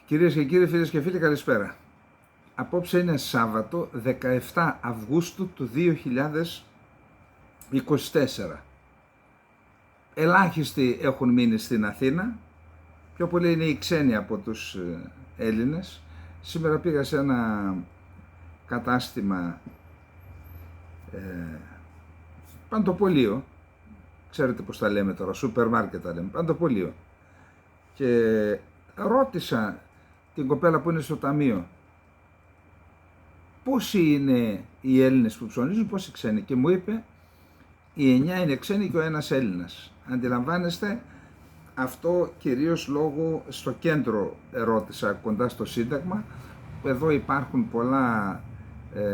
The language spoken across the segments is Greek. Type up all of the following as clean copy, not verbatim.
Κυρίες και κύριοι, φίλες και φίλοι, καλησπέρα. Απόψε είναι Σάββατο 17 Αυγούστου του 2024. Ελάχιστοι έχουν μείνει στην Αθήνα, πιο πολλοί είναι οι ξένοι από τους Έλληνες. Σήμερα πήγα σε ένα κατάστημα παντοπολείο, ξέρετε πως τα λέμε τώρα, σούπερ μάρκετ τα λέμε, παντοπολείο, και ρώτησα την κοπέλα που είναι στο ταμείο πόσοι είναι οι Έλληνες που ψωνίζουν, πόσοι ξένοι, και μου είπε οι 9 είναι ξένοι και ο ένας Έλληνας. Αντιλαμβάνεστε, αυτό κυρίως λόγω στο κέντρο ρώτησα, κοντά στο Σύνταγμα. Εδώ υπάρχουν πολλά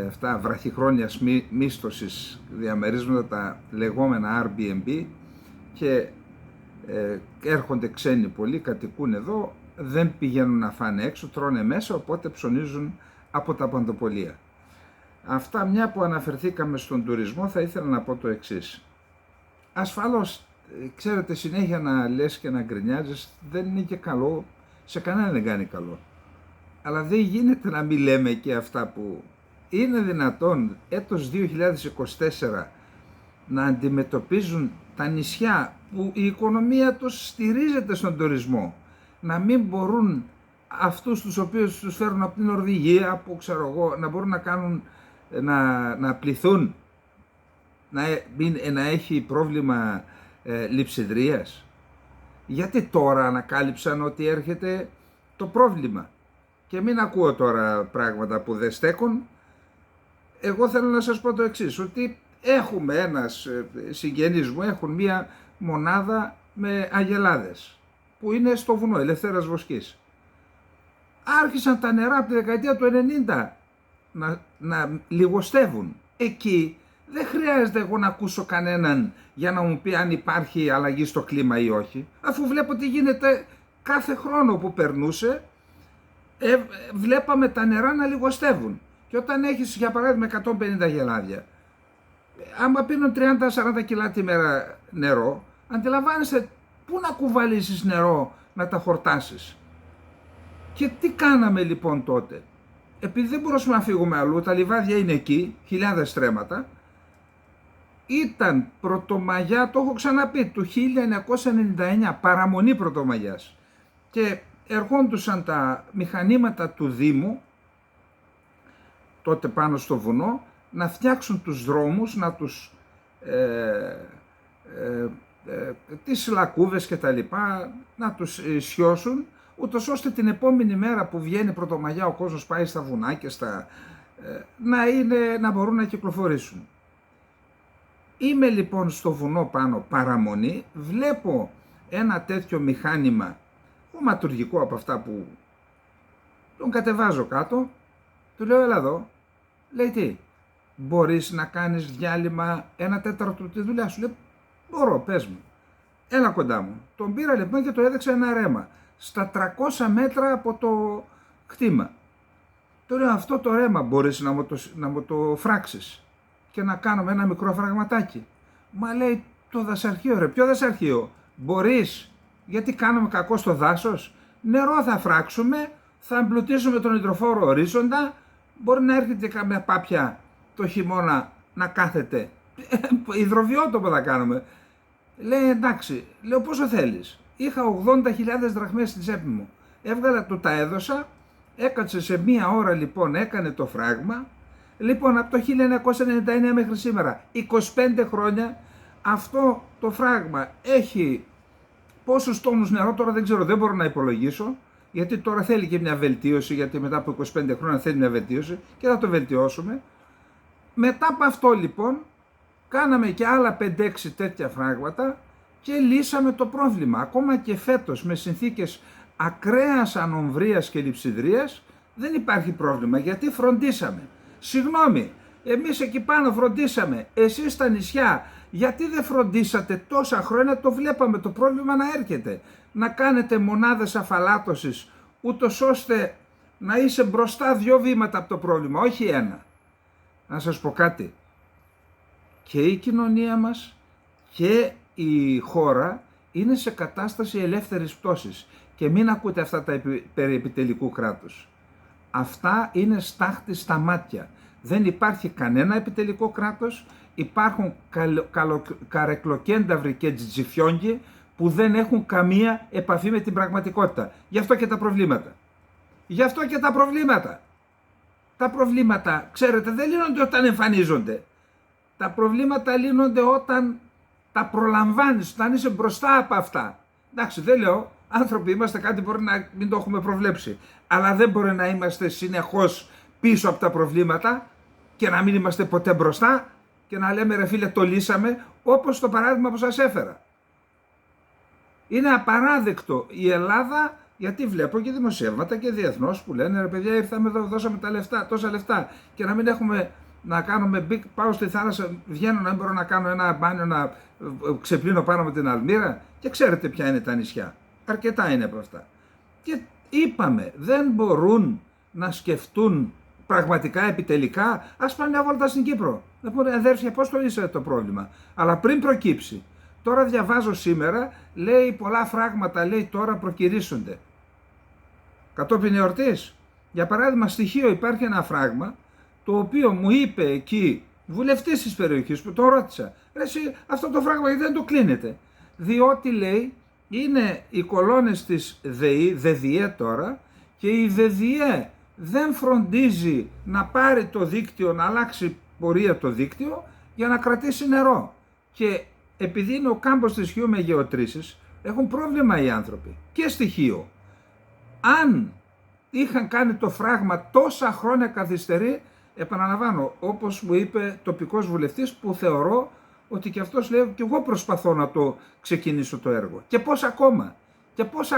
αυτά βραχυχρόνιας μίσθωσης διαμερίσματα, τα λεγόμενα Airbnb, και έρχονται ξένοι πολλοί, κατοικούν εδώ, δεν πηγαίνουν να φάνε έξω, τρώνε μέσα, οπότε ψωνίζουν από τα παντοπολεία. Αυτά, μια που αναφερθήκαμε στον τουρισμό, θα ήθελα να πω το εξής. Ασφαλώς, ξέρετε, συνέχεια να λες και να γκρινιάζεις δεν είναι και καλό, σε κανέναν δεν κάνει καλό. Αλλά δεν γίνεται να μην λέμε και αυτά που είναι δυνατόν έτος 2024 να αντιμετωπίζουν τα νησιά που η οικονομία τους στηρίζεται στον τουρισμό, να μην μπορούν αυτούς τους οποίους τους φέρουν από την Νορβηγία, που ξέρω εγώ, να μπορούν να κάνουν, να πληθούν, να έχει πρόβλημα λειψιδρίας. Γιατί τώρα ανακάλυψαν ότι έρχεται το πρόβλημα, και μην ακούω τώρα πράγματα που δεν στέκουν. Εγώ θέλω να σας πω το εξής, ότι έχουμε ένας συγγενής μου, έχουν μία μονάδα με αγελάδες που είναι στο βουνό Ελευθέρας Βοσκής. Άρχισαν τα νερά από τη δεκαετία του 90 να λιγοστεύουν. Εκεί δεν χρειάζεται εγώ να ακούσω κανέναν για να μου πει αν υπάρχει αλλαγή στο κλίμα ή όχι, αφού βλέπω τι γίνεται κάθε χρόνο που περνούσε. Βλέπαμε τα νερά να λιγοστεύουν. Και όταν έχεις, για παράδειγμα, 150 γελάδια, άμα πίνουν 30-40 κιλά τη μέρα νερό, αντιλαμβάνεσαι πού να κουβαλήσεις νερό να τα χορτάσεις. Και τι κάναμε λοιπόν τότε? Επειδή δεν μπορούσαμε να φύγουμε αλλού, τα λιβάδια είναι εκεί, χιλιάδες στρέμματα, ήταν Πρωτομαγιά, το έχω ξαναπεί, του 1999, παραμονή Πρωτομαγιάς, και ερχόντουσαν τα μηχανήματα του Δήμου, τότε πάνω στο βουνό, να φτιάξουν τους δρόμους, να τους τις λακκούβες και τα λοιπά, να τους σιώσουν, ούτως ώστε την επόμενη μέρα που βγαίνει Πρωτομαγιά ο κόσμος πάει στα βουνά και να μπορούν να κυκλοφορήσουν. Είμαι λοιπόν στο βουνό πάνω παραμονή, βλέπω ένα τέτοιο μηχάνημα χωματουργικό από αυτά που τον κατεβάζω κάτω, του λέω έλα εδώ, λέει τι, μπορείς να κάνεις διάλειμμα 1/4 τη δουλειά σου? Λέει μπορώ, πες μου. Έλα κοντά μου. Τον πήρα λοιπόν και το έδειξα ένα ρέμα στα 300 μέτρα από το κτήμα. Του λέω αυτό το ρέμα μπορείς να μου το φράξεις και να κάνουμε ένα μικρό φραγματάκι? Μα λέει το δασαρχείο. Ρε, ποιο δασαρχείο? Μπορείς? Γιατί κάνουμε κακό στο δάσος? Νερό θα φράξουμε, θα εμπλουτίσουμε τον υδροφόρο ορίζοντα, μπορεί να έρχεται καμιά πάπια το χειμώνα να κάθεται, υδροβιότοπο θα κάνουμε. Λέει εντάξει, λέω πόσο θέλεις? Είχα 80.000 δραχμές στη τσέπη μου, έβγαλα, του τα έδωσα, έκατσε σε μία ώρα λοιπόν, έκανε το φράγμα. Λοιπόν, από το 1999 μέχρι σήμερα, 25 χρόνια, αυτό το φράγμα έχει πόσους τόνους νερό, τώρα δεν ξέρω, δεν μπορώ να υπολογίσω, γιατί τώρα θέλει και μια βελτίωση, γιατί μετά από 25 χρόνια θέλει μια βελτίωση και θα το βελτιώσουμε. Μετά από αυτό λοιπόν, κάναμε και άλλα 5-6 τέτοια φράγματα και λύσαμε το πρόβλημα. Ακόμα και φέτος με συνθήκες ακραίας ανομβρίας και λειψιδρίας δεν υπάρχει πρόβλημα, γιατί φροντίσαμε. Συγγνώμη, εμείς εκεί πάνω φροντίσαμε, εσείς στα νησιά γιατί δεν φροντίσατε τόσα χρόνια? Το βλέπαμε το πρόβλημα να έρχεται. Να κάνετε μονάδες αφαλάτωσης, ούτως ώστε να είσαι μπροστά 2 βήματα από το πρόβλημα, όχι 1. Να σας πω κάτι, και η κοινωνία μας και η χώρα είναι σε κατάσταση ελεύθερης πτώσης Και μην ακούτε αυτά τα περί επιτελικού κράτους. Αυτά είναι στάχτη στα μάτια. Δεν υπάρχει κανένα επιτελικό κράτος, υπάρχουν καρεκλοκένταυροι και τζιτζιφιόγκοι που δεν έχουν καμία επαφή με την πραγματικότητα. Γι' αυτό και τα προβλήματα. Γι' αυτό και τα προβλήματα. Τα προβλήματα, ξέρετε, δεν λύνονται όταν εμφανίζονται. Τα προβλήματα λύνονται όταν τα προλαμβάνεις, όταν είσαι μπροστά από αυτά. Εντάξει, δεν λέω, άνθρωποι είμαστε, κάτι μπορεί να μην το έχουμε προβλέψει. Αλλά δεν μπορεί να είμαστε συνεχώς πίσω από τα προβλήματα και να μην είμαστε ποτέ μπροστά και να λέμε ρε φίλε το λύσαμε, όπως το παράδειγμα που σας έφερα. Είναι απαράδεκτο η Ελλάδα, γιατί βλέπω και δημοσιεύματα και διεθνώς που λένε ρε παιδιά ήρθαμε εδώ, δώσαμε τα λεφτά, τόσα λεφτά και να μην έχουμε να κάνουμε πάω στη θάλασσα, βγαίνω να μην μπορώ να κάνω ένα μπάνιο να ξεπλύνω πάνω με την αλμύρα και ξέρετε ποια είναι τα νησιά. Αρκετά είναι από αυτά. Και είπαμε δεν μπορούν να σκεφτούν πραγματικά επιτελικά, ας πάνε μια βόλτα στην Κύπρο. Να πούνε αδέρφια πώς το λύσατε το πρόβλημα. Αλλά πριν προκύψει. Τώρα διαβάζω σήμερα, λέει πολλά φράγματα, λέει τώρα προκυρήσονται. Κατόπιν εορτής. Για παράδειγμα στοιχείο υπάρχει ένα φράγμα, το οποίο μου είπε εκεί, βουλευτής της περιοχής που το ρώτησα, εσύ αυτό το φράγμα γιατί δεν το κλείνετε. Διότι λέει είναι οι κολόνες της ΔΔΕ τώρα και η ΔΔΕ δεν φροντίζει να πάρει το δίκτυο, να αλλάξει πορεία το δίκτυο για να κρατήσει νερό. Και επειδή είναι ο κάμπος της Χιού με γεωτρήσεις, έχουν πρόβλημα οι άνθρωποι. Και στοιχείο. Αν είχαν κάνει το φράγμα τόσα χρόνια καθυστερεί, επαναλαμβάνω, όπως μου είπε τοπικός βουλευτής που θεωρώ ότι και αυτός λέει και εγώ προσπαθώ να το ξεκινήσω το έργο. Και πώς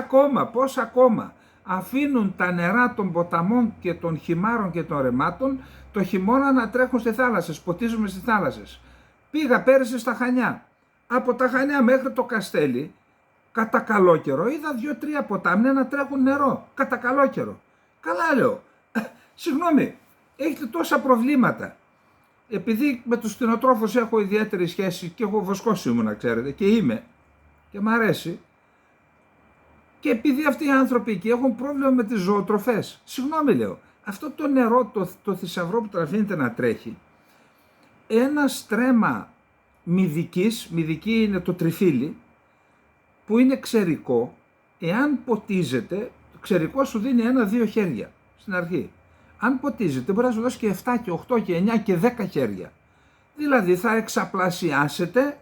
ακόμα αφήνουν τα νερά των ποταμών και των χυμάρων και των ρεμάτων το χειμώνα να τρέχουν στη θάλασσα, ποτίζουμε στις θάλασσες. Πήγα πέρυσι στα Χανιά. Από τα Χανιά μέχρι το Καστέλι, κατά καλό καιρό, είδα 2-3 ποτάμια να τρέχουν νερό. Κατά καλό καιρό. Καλά λέω. Συγγνώμη, έχετε τόσα προβλήματα. Επειδή με τους κτηνοτρόφους έχω ιδιαίτερη σχέση και εγώ βοσκός ήμουνα, ξέρετε, και είμαι και μ' αρέσει. Και επειδή αυτοί οι άνθρωποι εκεί έχουν πρόβλημα με τις ζωοτροφές. Συγγνώμη λέω, αυτό το νερό, το θησαυρό που αφήνεται να τρέχει, ένα στρέμμα μυδική είναι το τριφύλι, που είναι ξερικό, εάν ποτίζεται, το ξερικό σου δίνει 1-2 χέρια στην αρχή. Αν ποτίζεται μπορεί να σου δώσει και 7 και 8 και 9 και 10 χέρια. Δηλαδή θα εξαπλασιάσετε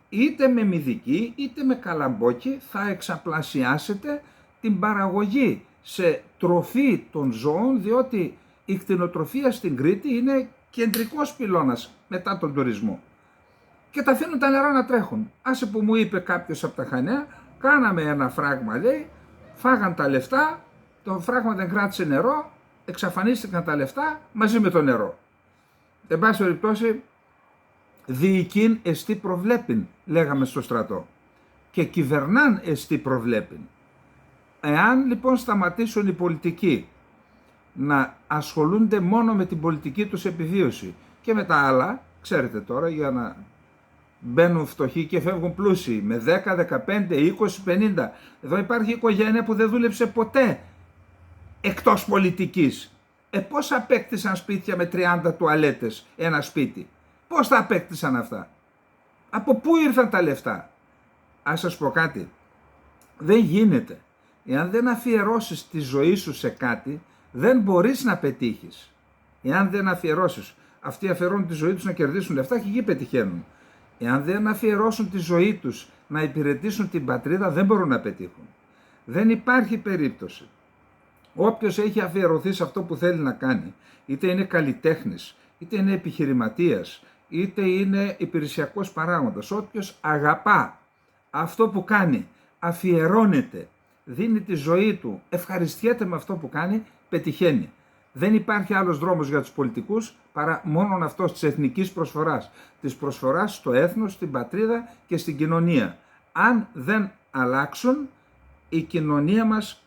είτε με μυδική είτε με καλαμπόκι, θα εξαπλασιάσετε την παραγωγή σε τροφή των ζώων, διότι η κτηνοτροφία στην Κρήτη είναι κεντρικός πυλώνας μετά τον τουρισμό. Και τα αφήνουν τα νερά να τρέχουν. Άσε που μου είπε κάποιος από τα Χανιά, κάναμε ένα φράγμα λέει, φάγαν τα λεφτά, το φράγμα δεν κράτησε νερό, εξαφανίστηκαν τα λεφτά μαζί με το νερό. Εν πάση περιπτώσει, διοικήν εστί προβλέπειν, λέγαμε στο στρατό. Και κυβερνάν εστί προβλέπειν. Εάν λοιπόν σταματήσουν οι πολιτικοί να ασχολούνται μόνο με την πολιτική τους επιβίωση και με τα άλλα, ξέρετε τώρα, για να μπαίνουν φτωχοί και φεύγουν πλούσιοι με 10, 15, 20, 50. Εδώ υπάρχει οικογένεια που δεν δούλεψε ποτέ εκτός πολιτικής. Πώς απέκτησαν σπίτια με 30 τουαλέτες ένα σπίτι. Πώς τα απέκτησαν αυτά. Από πού ήρθαν τα λεφτά. Ας σας πω κάτι. Δεν γίνεται. Εάν δεν αφιερώσεις τη ζωή σου σε κάτι, δεν μπορείς να πετύχεις. Εάν δεν αφιερώσεις. Αυτοί αφιερώνουν τη ζωή τους να κερδίσουν λεφτά και εκεί πετυχαίνουν. Εάν δεν αφιερώσουν τη ζωή τους να υπηρετήσουν την πατρίδα, δεν μπορούν να πετύχουν. Δεν υπάρχει περίπτωση. Όποιος έχει αφιερωθεί σε αυτό που θέλει να κάνει, είτε είναι καλλιτέχνης, είτε είναι επιχειρηματίας, είτε είναι υπηρεσιακός παράγοντας, όποιος αγαπά αυτό που κάνει, αφιερώνεται, δίνει τη ζωή του, ευχαριστιέται με αυτό που κάνει, πετυχαίνει. Δεν υπάρχει άλλος δρόμος για τους πολιτικούς παρά μόνον αυτός της εθνικής προσφοράς, της προσφοράς στο έθνος, στην πατρίδα και στην κοινωνία. Αν δεν αλλάξουν, η κοινωνία μας,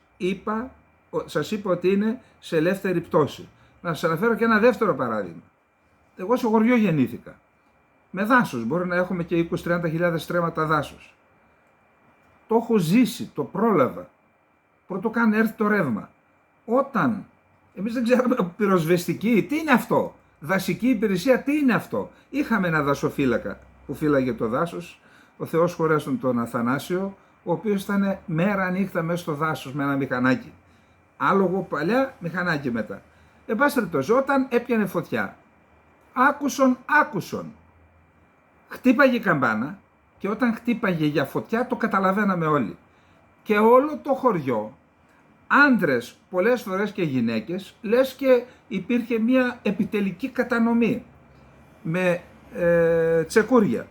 σας είπα ότι είναι σε ελεύθερη πτώση. Να σας αναφέρω και ένα δεύτερο παράδειγμα. Εγώ σε χωριό γεννήθηκα. Με δάσος, μπορεί να έχουμε και 20-30 χιλιάδες στρέμματα δάσος. Το έχω ζήσει, το πρόλαβα. πρωτού καν έρθει το ρεύμα. Όταν εμείς δεν ξέραμε πυροσβεστική, τι είναι αυτό, δασική υπηρεσία, τι είναι αυτό. Είχαμε ένα δασοφύλακα που φύλαγε το δάσος, ο Θεός χωρέσουν τον Αθανάσιο, ο οποίος ήταν μέρα νύχτα μέσα στο δάσος με ένα μηχανάκι. Άλογο παλιά, μηχανάκι μετά. Εν πάση περιπτώσει, όταν έπιανε φωτιά, άκουσον. Χτύπαγε η καμπάνα και όταν χτύπαγε για φωτιά το καταλαβαίναμε όλοι. Και όλο το χωριό, άντρες πολλές φορές και γυναίκες, λες και υπήρχε μια επιτελική κατανομή με τσεκούρια,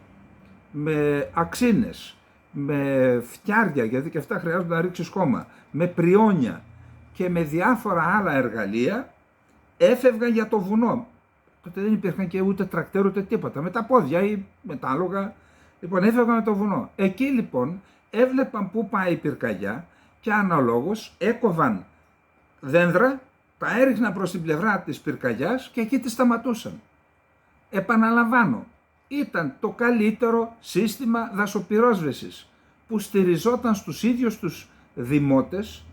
με αξίνες, με φτιάρια, γιατί και αυτά χρειάζονται να ρίξεις χώμα, με πριόνια και με διάφορα άλλα εργαλεία, έφευγαν για το βουνό. Τότε δεν υπήρχαν και ούτε τρακτέρ ούτε τίποτα, με τα πόδια ή με τα άλογα. Λοιπόν, έφευγαν με το βουνό. Εκεί λοιπόν έβλεπαν πού πάει η πυρκαγιά και αναλόγως έκοβαν δένδρα, τα έριχναν προς την πλευρά της πυρκαγιάς και εκεί τη σταματούσαν. Επαναλαμβάνω, ήταν το καλύτερο σύστημα δασοπυρόσβεσης που στηριζόταν στους ίδιους τους δημότες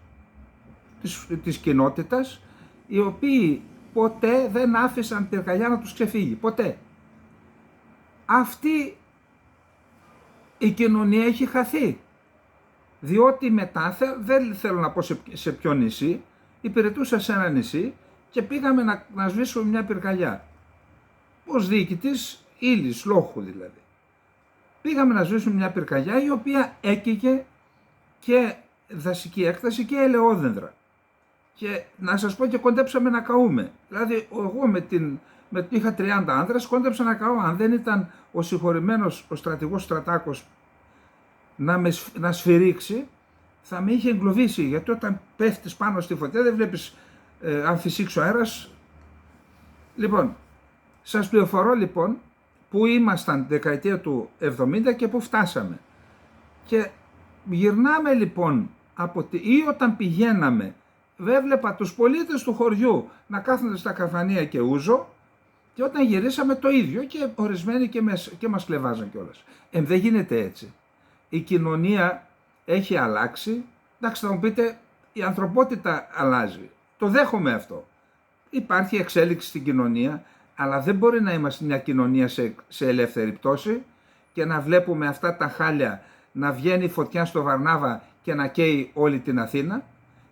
της κοινότητας, οι οποίοι ποτέ δεν άφησαν πυρκαγιά να τους ξεφύγει, ποτέ. Αυτή η κοινωνία έχει χαθεί, διότι μετά, δεν θέλω να πω σε ποιο νησί, υπηρετούσα σε ένα νησί και πήγαμε να σβήσουμε μια πυρκαγιά. Ως διοικητής ύλης, λόχου δηλαδή. Πήγαμε να σβήσουμε μια πυρκαγιά η οποία έκαιγε και δασική έκταση και ελαιόδενδρα. Και να σας πω και κοντέψαμε να καούμε. Δηλαδή εγώ είχα 30 άνδρες, κόντεψα να καώ. Αν δεν ήταν ο συγχωρημένος ο στρατηγός Στρατάκος να σφυρίξει, θα με είχε εγκλωβίσει. Γιατί όταν πέφτεις πάνω στη φωτιά δεν βλέπεις αν φυσήξει ο αέρας. Λοιπόν, σας πληροφορώ λοιπόν που ήμασταν τη δεκαετία του 70 και που φτάσαμε. Και γυρνάμε λοιπόν ή όταν πηγαίναμε, έβλεπα τους πολίτες του χωριού να κάθονται στα καφανεία και ούζο, και όταν γυρίσαμε το ίδιο και ορισμένοι και μας κλεβάζαν κιόλας. Δεν γίνεται έτσι. Η κοινωνία έχει αλλάξει. Εντάξει, θα μου πείτε, η ανθρωπότητα αλλάζει. Το δέχομαι αυτό. Υπάρχει εξέλιξη στην κοινωνία, αλλά δεν μπορεί να είμαστε μια κοινωνία σε ελεύθερη πτώση και να βλέπουμε αυτά τα χάλια να βγαίνει φωτιά στο Βαρνάβα και να καίει όλη την Αθήνα.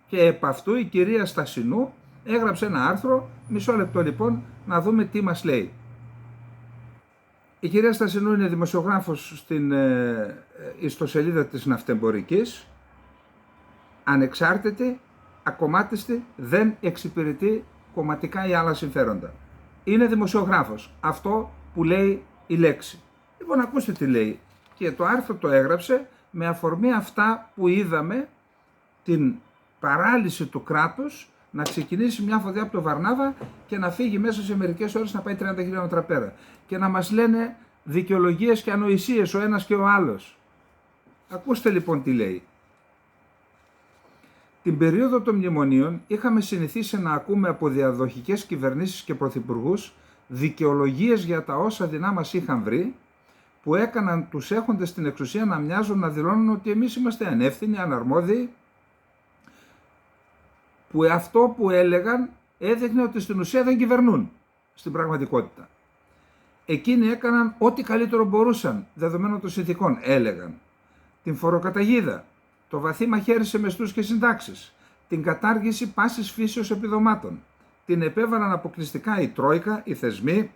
Και επ' αυτού η κυρία Στασινού έγραψε ένα άρθρο, μισό λεπτό λοιπόν, να δούμε τι μας λέει. Η κυρία Στασινού είναι δημοσιογράφος στην ιστοσελίδα της Ναυτεμπορικής, ανεξάρτητη, ακομμάτιστη, δεν εξυπηρετεί κομματικά ή άλλα συμφέροντα. Είναι δημοσιογράφος, αυτό που λέει η λέξη. Λοιπόν, ακούστε τι λέει. Και το άρθρο το έγραψε με αφορμή αυτά που είδαμε, την παράλυση του κράτους, να ξεκινήσει μια φωτιά από το Βαρνάβα και να φύγει μέσα σε μερικές ώρες να πάει 30 χιλιόμετρα πέρα. Και να μας λένε δικαιολογίες και ανοησίες ο ένας και ο άλλος. Ακούστε λοιπόν τι λέει. Την περίοδο των μνημονίων είχαμε συνηθίσει να ακούμε από διαδοχικές κυβερνήσεις και πρωθυπουργούς δικαιολογίες για τα όσα δεινά μας είχαν βρει, που έκαναν τους έχοντες στην εξουσία να μοιάζουν να δηλώνουν ότι εμείς είμαστε ανεύθυνοι, αναρμόδιοι, που αυτό που έλεγαν έδειχνε ότι στην ουσία δεν κυβερνούν στην πραγματικότητα. Εκείνοι έκαναν ό,τι καλύτερο μπορούσαν, δεδομένων των συνθηκών, έλεγαν. Την φοροκαταγίδα, το βαθύ μαχαίρι σε μεστούς και συντάξεις, την κατάργηση πάσης φύσεως επιδομάτων, την επέβαλαν αποκλειστικά η Τρόικα, οι θεσμοί,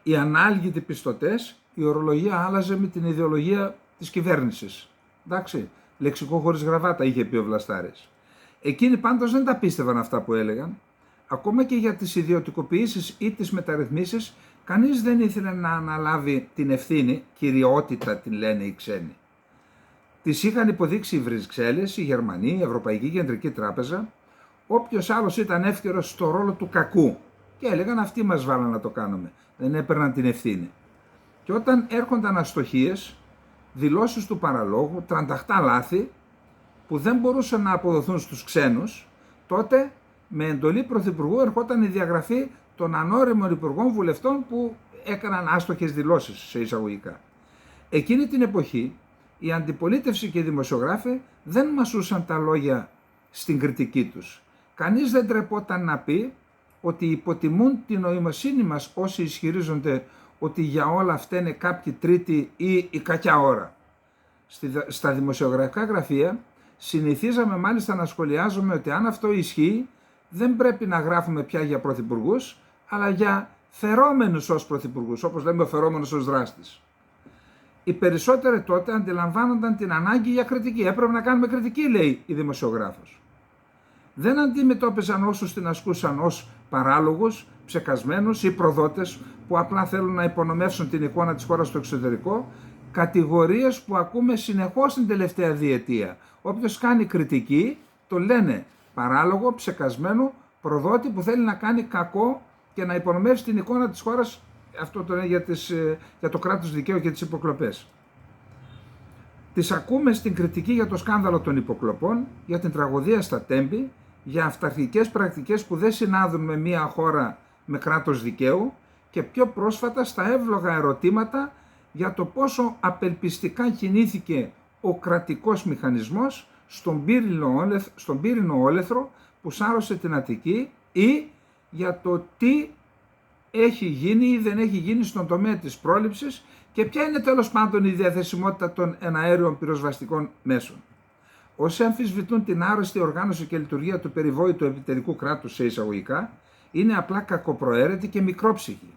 οι ανάλγητοι πιστωτές, η ορολογία άλλαζε με την ιδεολογία της κυβέρνησης. Εντάξει, λεξικό χωρίς γραβάτα είχε πει ο Βλαστάρης. Εκείνοι πάντως δεν τα πίστευαν αυτά που έλεγαν. Ακόμα και για τις ιδιωτικοποιήσεις ή τις μεταρρυθμίσεις, κανείς δεν ήθελε να αναλάβει την ευθύνη, κυριότητα την λένε οι ξένοι. Τις είχαν υποδείξει οι Βρυξέλλες, η Γερμανία, η Ευρωπαϊκή Κεντρική Τράπεζα, όποιος άλλος ήταν εύκαιρος στο ρόλο του κακού. Και έλεγαν αυτοί μας βάλαν να το κάνουμε, δεν έπαιρναν την ευθύνη. Και όταν έρχονταν αστοχίες, δηλώσεις του παραλόγου, τρανταχτά λάθη, που δεν μπορούσαν να αποδοθούν στους ξένους, τότε με εντολή πρωθυπουργού ερχόταν η διαγραφή των ανώριμων υπουργών βουλευτών που έκαναν άστοχες δηλώσεις σε εισαγωγικά. Εκείνη την εποχή η αντιπολίτευση και οι δημοσιογράφοι δεν μασούσαν τα λόγια στην κριτική τους. Κανείς δεν τρεπόταν να πει ότι υποτιμούν την νοημοσύνη μας όσοι ισχυρίζονται ότι για όλα φταίνε κάποιοι τρίτοι ή η κακιά ώρα. Στα δημοσιογραφικά γραφεία συνηθίζαμε μάλιστα να σχολιάζουμε ότι αν αυτό ισχύει δεν πρέπει να γράφουμε πια για πρωθυπουργούς, αλλά για φερόμενους ως πρωθυπουργούς, όπως λέμε ο φερόμενος ως δράστης. Οι περισσότεροι τότε αντιλαμβάνονταν την ανάγκη για κριτική. Έπρεπε να κάνουμε κριτική, λέει η δημοσιογράφος. Δεν αντιμετώπιζαν όσους την ασκούσαν ως παράλογους, ψεκασμένους ή προδότες που απλά θέλουν να υπονομεύσουν την εικόνα της χώρας στο εξωτερικό, κατηγορίες που ακούμε συνεχώς την τελευταία διετία. Όποιος κάνει κριτική, το λένε παράλογο, ψεκασμένο, προδότη που θέλει να κάνει κακό και να υπονομεύσει την εικόνα της χώρας. Αυτό το λένε για το κράτος δικαίου και τις υποκλοπές. Τις ακούμε στην κριτική για το σκάνδαλο των υποκλοπών, για την τραγωδία στα Τέμπη, για αυταρχικές πρακτικές που δεν συνάδουν με μια χώρα με κράτος δικαίου και πιο πρόσφατα στα εύλογα ερωτήματα για το πόσο απελπιστικά κινήθηκε ο κρατικός μηχανισμός στον πύρινο όλεθρο που σάρωσε την Αττική ή για το τι έχει γίνει ή δεν έχει γίνει στον τομέα της πρόληψης και ποια είναι τέλος πάντων η διαθεσιμότητα των εναέριων πυροσβεστικών μέσων. Όσοι αμφισβητούν την άρρωστη οργάνωση και λειτουργία του περιβόητου επιτελικού κράτους σε εισαγωγικά, είναι απλά κακοπροαίρετοι και μικρόψυχοι.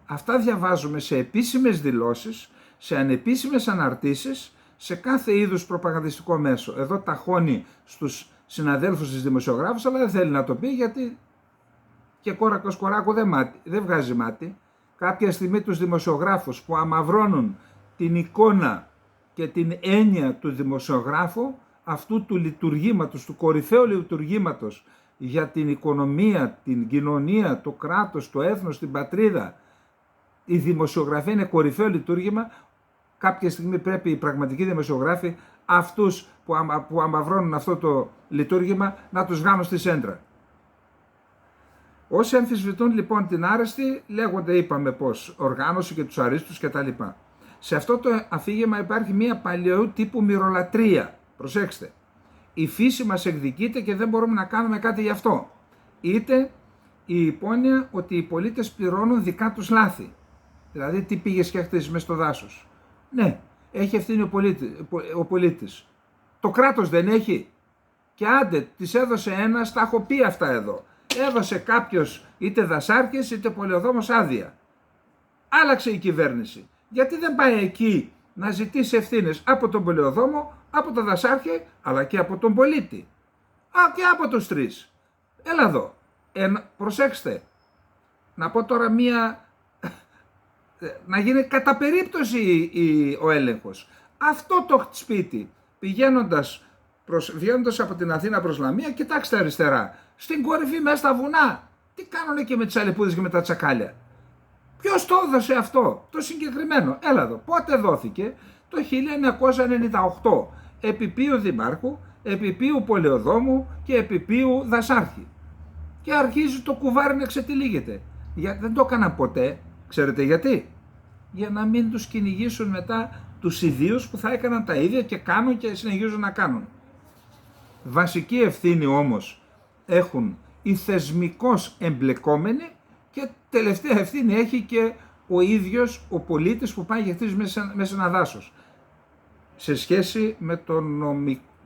Αυτά διαβάζουμε σε επίσημες δηλώσεις, σε ανεπίσημες αναρτήσεις, σε κάθε είδους προπαγανδιστικό μέσο. Εδώ ταχώνει στους συναδέλφους της δημοσιογράφους, αλλά δεν θέλει να το πει γιατί και κόρακος κοράκου δεν βγάζει μάτι. Κάποια στιγμή τους δημοσιογράφους που αμαυρώνουν την εικόνα και την έννοια του δημοσιογράφου, αυτού του λειτουργήματος, του κορυφαίου λειτουργήματος για την οικονομία, την κοινωνία, το κράτος, το έθνος, την πατρίδα, η δημοσιογραφία είναι κορυφαίο λειτουργήμα. Κάποια στιγμή πρέπει οι πραγματικοί δημοσιογράφοι, αυτούς που αμαυρώνουν αυτό το λειτουργήμα, να τους γάμουν στη σέντρα. Όσοι αμφισβητούν λοιπόν την άρεστη, λέγονται, είπαμε πως, οργάνωση και τους αρίστους κτλ. Σε αυτό το αφήγημα υπάρχει μια παλαιού τύπου μυρολατρεία. Προσέξτε, η φύση μας εκδικείται και δεν μπορούμε να κάνουμε κάτι γι' αυτό. Είτε η υπόνοια ότι οι πολίτες πληρώνουν δικά τους λάθη. Δηλαδή, τι πήγες και χτες μες στο δάσος. Ναι, έχει ευθύνη ο πολίτης. Το κράτος δεν έχει. Και άντε, της έδωσε ένας, τα έχω πει αυτά εδώ. Έδωσε κάποιος είτε δασάρχης είτε πολεοδόμος άδεια. Άλλαξε η κυβέρνηση. Γιατί δεν πάει εκεί να ζητήσει ευθύνες από τον πολεοδόμο, από τον δασάρχη, αλλά και από τον πολίτη. Και από τους τρεις. Έλα εδώ. Προσέξτε. Να πω τώρα να γίνει κατά περίπτωση ο έλεγχος. Αυτό το σπίτι, βγαίνοντας από την Αθήνα προς Λαμία, κοιτάξτε αριστερά. Στην κορυφή μέσα στα βουνά. Τι κάνουνε και με τις αλεπούδες και με τα τσακάλια. Ποιος το έδωσε αυτό, το συγκεκριμένο. Έλα εδώ. Πότε δόθηκε? Το 1998. Επιπίου Δημάρχου, επιπίου Πολεοδόμου και επιπίου Δασάρχη. Και αρχίζει το κουβάρι να ξετυλίγεται. Δεν το έκαναν ποτέ. Ξέρετε γιατί? Για να μην τους κυνηγήσουν μετά τους ιδίους που θα έκαναν τα ίδια και κάνουν και συνεχίζουν να κάνουν. Βασική ευθύνη όμως έχουν οι θεσμικώς εμπλεκόμενοι και τελευταία ευθύνη έχει και ο ίδιος ο πολίτης που πάει και χτίζει μέσα σε ένα δάσος σε σχέση με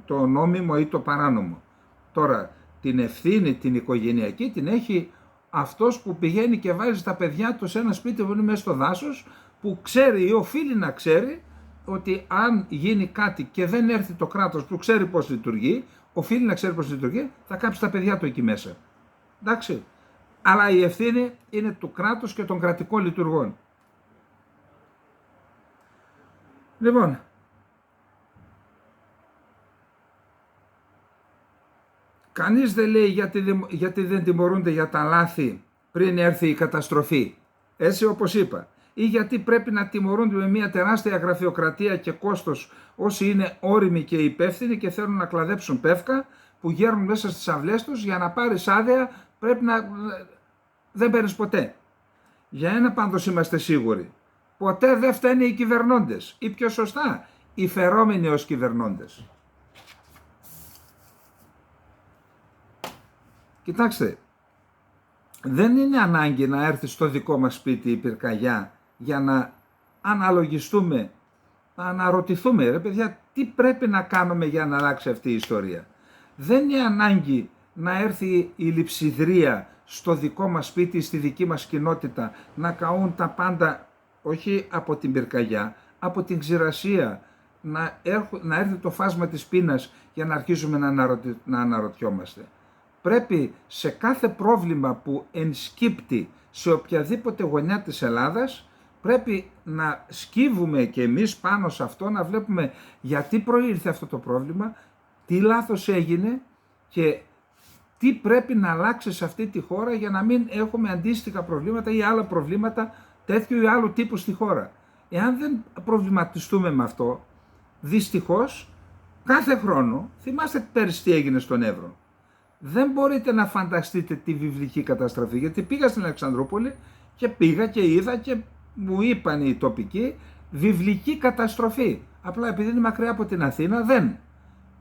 το νόμιμο ή το παράνομο. Τώρα την ευθύνη την οικογενειακή την έχει αυτός που πηγαίνει και βάζει τα παιδιά του σε ένα σπίτι που είναι μέσα στο δάσος, που ξέρει ή οφείλει να ξέρει ότι αν γίνει κάτι και δεν έρθει το κράτος που ξέρει πώς λειτουργεί, οφείλει να ξέρει πώς λειτουργεί, θα κάψει τα παιδιά του εκεί μέσα. Εντάξει. Αλλά η ευθύνη είναι του κράτους και των κρατικών λειτουργών. Λοιπόν, κανείς δεν λέει γιατί δεν τιμωρούνται για τα λάθη πριν έρθει η καταστροφή, έτσι όπως είπα, ή γιατί πρέπει να τιμωρούνται με μια τεράστια γραφειοκρατία και κόστος όσοι είναι όριμοι και υπεύθυνοι και θέλουν να κλαδέψουν πεύκα που γέρνουν μέσα στις αυλές τους. Για να πάρεις άδεια πρέπει να... δεν παίρνεις ποτέ. Για ένα πάντως είμαστε σίγουροι, ποτέ δεν φταίνε οι κυβερνώντες ή πιο σωστά οι φερόμενοι ως κυβερνώντες. Κοιτάξτε, δεν είναι ανάγκη να έρθει στο δικό μας σπίτι η πυρκαγιά για να αναλογιστούμε, να αναρωτηθούμε, ρε παιδιά, τι πρέπει να κάνουμε για να αλλάξει αυτή η ιστορία. Δεν είναι ανάγκη να έρθει η λειψιδρία στο δικό μας σπίτι, στη δική μας κοινότητα, να καούν τα πάντα, όχι από την πυρκαγιά, από την ξηρασία, να έρθει το φάσμα της πείνας για να αρχίσουμε να αναρωτιόμαστε. Πρέπει σε κάθε πρόβλημα που ενσκύπτει σε οποιαδήποτε γωνιά της Ελλάδας, πρέπει να σκύβουμε και εμείς πάνω σε αυτό, να βλέπουμε γιατί προήλθε αυτό το πρόβλημα, τι λάθος έγινε και τι πρέπει να αλλάξει σε αυτή τη χώρα για να μην έχουμε αντίστοιχα προβλήματα ή άλλα προβλήματα τέτοιου ή άλλου τύπου στη χώρα. Εάν δεν προβληματιστούμε με αυτό, δυστυχώς κάθε χρόνο, θυμάστε πέρυσι τι έγινε στον Εύρο. Δεν μπορείτε να φανταστείτε τη βιβλική καταστροφή, γιατί πήγα στην Αλεξανδρούπολη και πήγα και είδα και μου είπαν οι τοπικοί βιβλική καταστροφή. Απλά επειδή είναι μακριά από την Αθήνα δεν.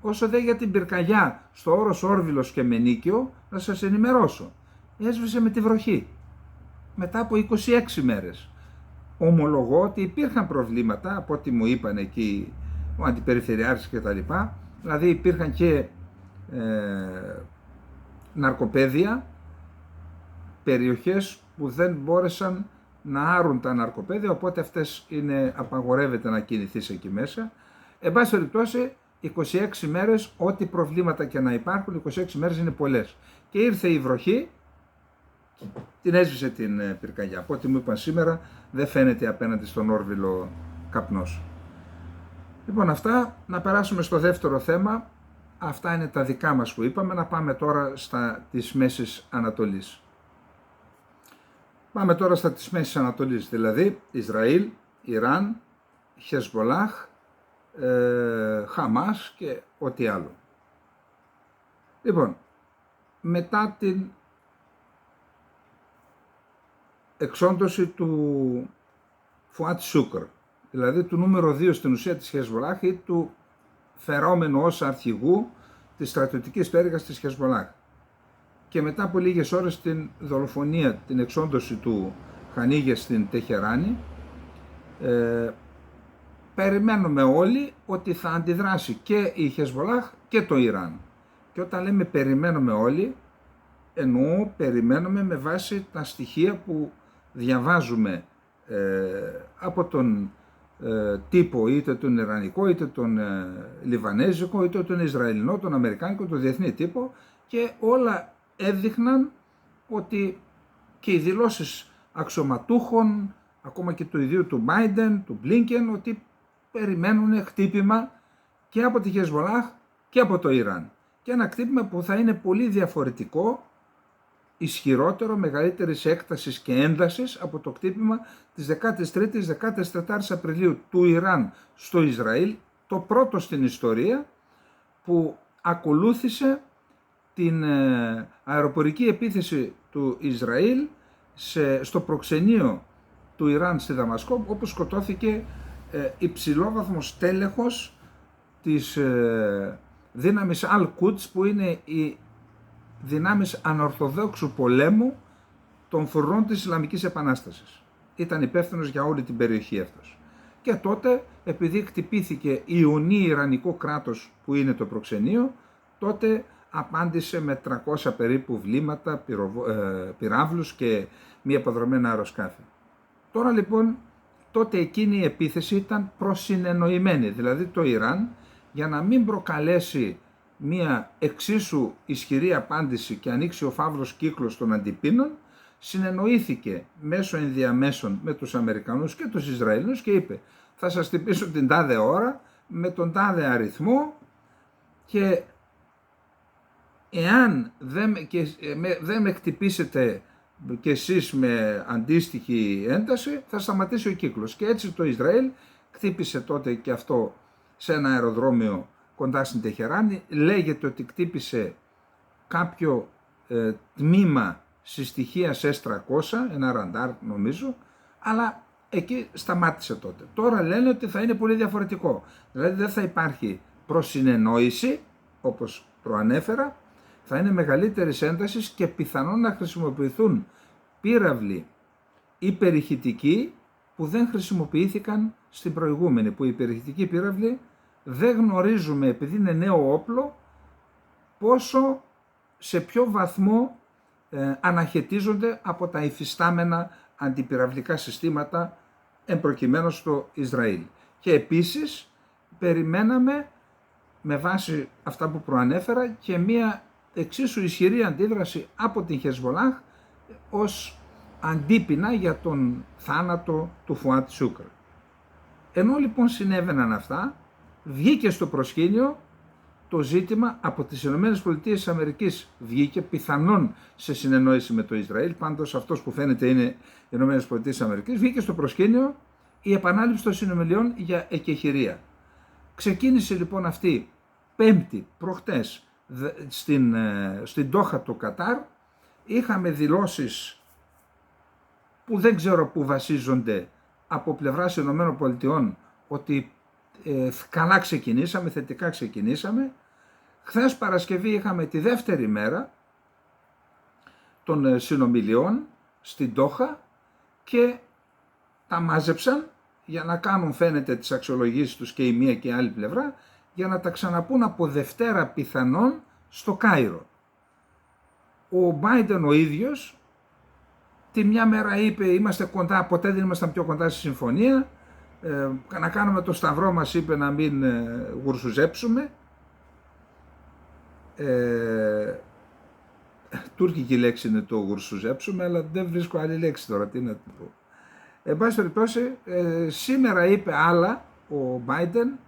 Όσο δε για την πυρκαγιά στο όρος Όρβιλος και Μενίκιο, να σας ενημερώσω. Έσβησε με τη βροχή. Μετά από 26 μέρες. Ομολογώ ότι υπήρχαν προβλήματα, από ό,τι μου είπαν εκεί ο αντιπεριφερειάρχης και τα λοιπά. Δηλαδή υπήρχαν και ναρκοπαίδια, περιοχές που δεν μπόρεσαν να άρουν τα ναρκοπαίδια, οπότε αυτές απαγορεύεται να κινηθείς εκεί μέσα. Εν πάση περιπτώσει, 26 μέρες, ό,τι προβλήματα και να υπάρχουν, 26 μέρες είναι πολλές. Και ήρθε η βροχή, την έσβησε την πυρκαγιά. Από ό,τι μου είπαν σήμερα, δεν φαίνεται απέναντι στον Όρβιλο καπνός. Λοιπόν, αυτά, να περάσουμε στο δεύτερο θέμα. Αυτά είναι τα δικά μας που είπαμε, να πάμε τώρα της Μέσης Ανατολής. Πάμε τώρα στα της Μέσης Ανατολής, δηλαδή Ισραήλ, Ιράν, Χεσμολάχ, Χαμάς και ό,τι άλλο. Λοιπόν, μετά την εξόντωση του Φουάτ Σούκρ, δηλαδή του νούμερο 2 στην ουσία της Χεσμολάχ ή του φερόμενου ως αρχηγού της στρατιωτικής πτέρυγας της Χεσμολάχ, και μετά από λίγες ώρες την δολοφονία, την εξόντωση του Χανίγε στην Τεχεράνη, περιμένουμε όλοι ότι θα αντιδράσει και η Χεσμολάχ και το Ιράν. Και όταν λέμε περιμένουμε όλοι, εννοώ περιμένουμε με βάση τα στοιχεία που διαβάζουμε από τον τύπο, είτε τον Ιρανικό, είτε τον Λιβανέζικο, είτε τον Ισραηλινό, τον Αμερικάνικο, τον διεθνή τύπο, και όλα έδειχναν ότι και οι δηλώσεις αξιωματούχων, ακόμα και του ιδίου του Biden, του Blinken, ότι περιμένουν χτύπημα και από τη Χεσμολάχ και από το Ιράν. Και ένα χτύπημα που θα είναι πολύ διαφορετικό, ισχυρότερο, μεγαλύτερης έκτασης και έντασης από το χτύπημα της 13ης-14ης Απριλίου του Ιράν στο Ισραήλ, το πρώτο στην ιστορία που ακολούθησε την αεροπορική επίθεση του Ισραήλ στο προξενείο του Ιράν στη Δαμασκό, όπου σκοτώθηκε υψηλόβαθμος τέλεχος της δύναμης Al-Quds, που είναι οι δυνάμεις ανορθοδόξου πολέμου των φρουρών της Ισλαμικής Επανάστασης. Ήταν υπεύθυνος για όλη την περιοχή αυτός. Και τότε, επειδή χτυπήθηκε ιουνί Ιρανικό κράτος που είναι το προξενείο, τότε απάντησε με 300 περίπου βλήματα, πυράβλους και μη αποδρομένα αεροσκάφη. Τώρα λοιπόν, τότε εκείνη η επίθεση ήταν προσυνεννοημένη, δηλαδή το Ιράν, για να μην προκαλέσει μία εξίσου ισχυρή απάντηση και ανοίξει ο φαύλος κύκλος των αντιπίνων, συνεννοήθηκε μέσω ενδιαμέσων με τους Αμερικανούς και τους Ισραηλινούς και είπε: θα σας χτυπήσω την τάδε ώρα με τον τάδε αριθμό, και εάν δεν με χτυπήσετε και εσείς με αντίστοιχη ένταση, θα σταματήσει ο κύκλος. Και έτσι το Ισραήλ χτύπησε τότε και αυτό σε ένα αεροδρόμιο κοντά στην Τεχεράνη. Λέγεται ότι χτύπησε κάποιο τμήμα συστοιχίας S-300, ένα ραντάρ νομίζω, αλλά εκεί σταμάτησε τότε. Τώρα λένε ότι θα είναι πολύ διαφορετικό. Δηλαδή δεν θα υπάρχει προσυνεννόηση, όπως προανέφερα, θα είναι μεγαλύτερης έντασης και πιθανόν να χρησιμοποιηθούν πύραυλοι υπερηχητικοί που δεν χρησιμοποιήθηκαν στην προηγούμενη, που οι υπερηχητικοί πύραυλοι δεν γνωρίζουμε, επειδή είναι νέο όπλο, πόσο, σε ποιο βαθμό αναχαιτίζονται από τα υφιστάμενα αντιπυραυλικά συστήματα εμπροκειμένου στο Ισραήλ. Και επίσης περιμέναμε, με βάση αυτά που προανέφερα, και μία εξίσου ισχυρή αντίδραση από την Χεσβολάχ ως αντίπεινα για τον θάνατο του Φουάτ Σούκρ. Ενώ λοιπόν συνέβαιναν αυτά, βγήκε στο προσκήνιο το ζήτημα από τις ΗΠΑ, βγήκε πιθανόν σε συνεννόηση με το Ισραήλ, πάντως αυτός που φαίνεται είναι οι ΗΠΑ, βγήκε στο προσκήνιο η επανάληψη των συνομιλιών για εκεχηρία. Ξεκίνησε λοιπόν αυτή Πέμπτη, προχτές, στην Ντόχα του Κατάρ. Είχαμε δηλώσεις που δεν ξέρω πού βασίζονται από πλευράς ΗΠΑ, ότι καλά ξεκινήσαμε, θετικά ξεκινήσαμε. Χθες Παρασκευή είχαμε τη δεύτερη μέρα των συνομιλιών στην Ντόχα και τα μάζεψαν για να κάνουν, φαίνεται, τις αξιολογήσεις τους και η μία και η άλλη πλευρά, για να τα ξαναπούν από Δευτέρα πιθανόν στο Κάιρο. Ο Μπάιντεν ο ίδιος τη μια μέρα είπε είμαστε κοντά, ποτέ δεν ήμασταν πιο κοντά στη συμφωνία, να κάνουμε το σταυρό μας, είπε, να μην γουρσουζέψουμε. Τουρκική λέξη είναι το γουρσουζέψουμε, αλλά δεν βρίσκω άλλη λέξη τώρα, τι να πω. Εν πάση περιπτώσει, σήμερα είπε άλλα ο Μπάιντεν.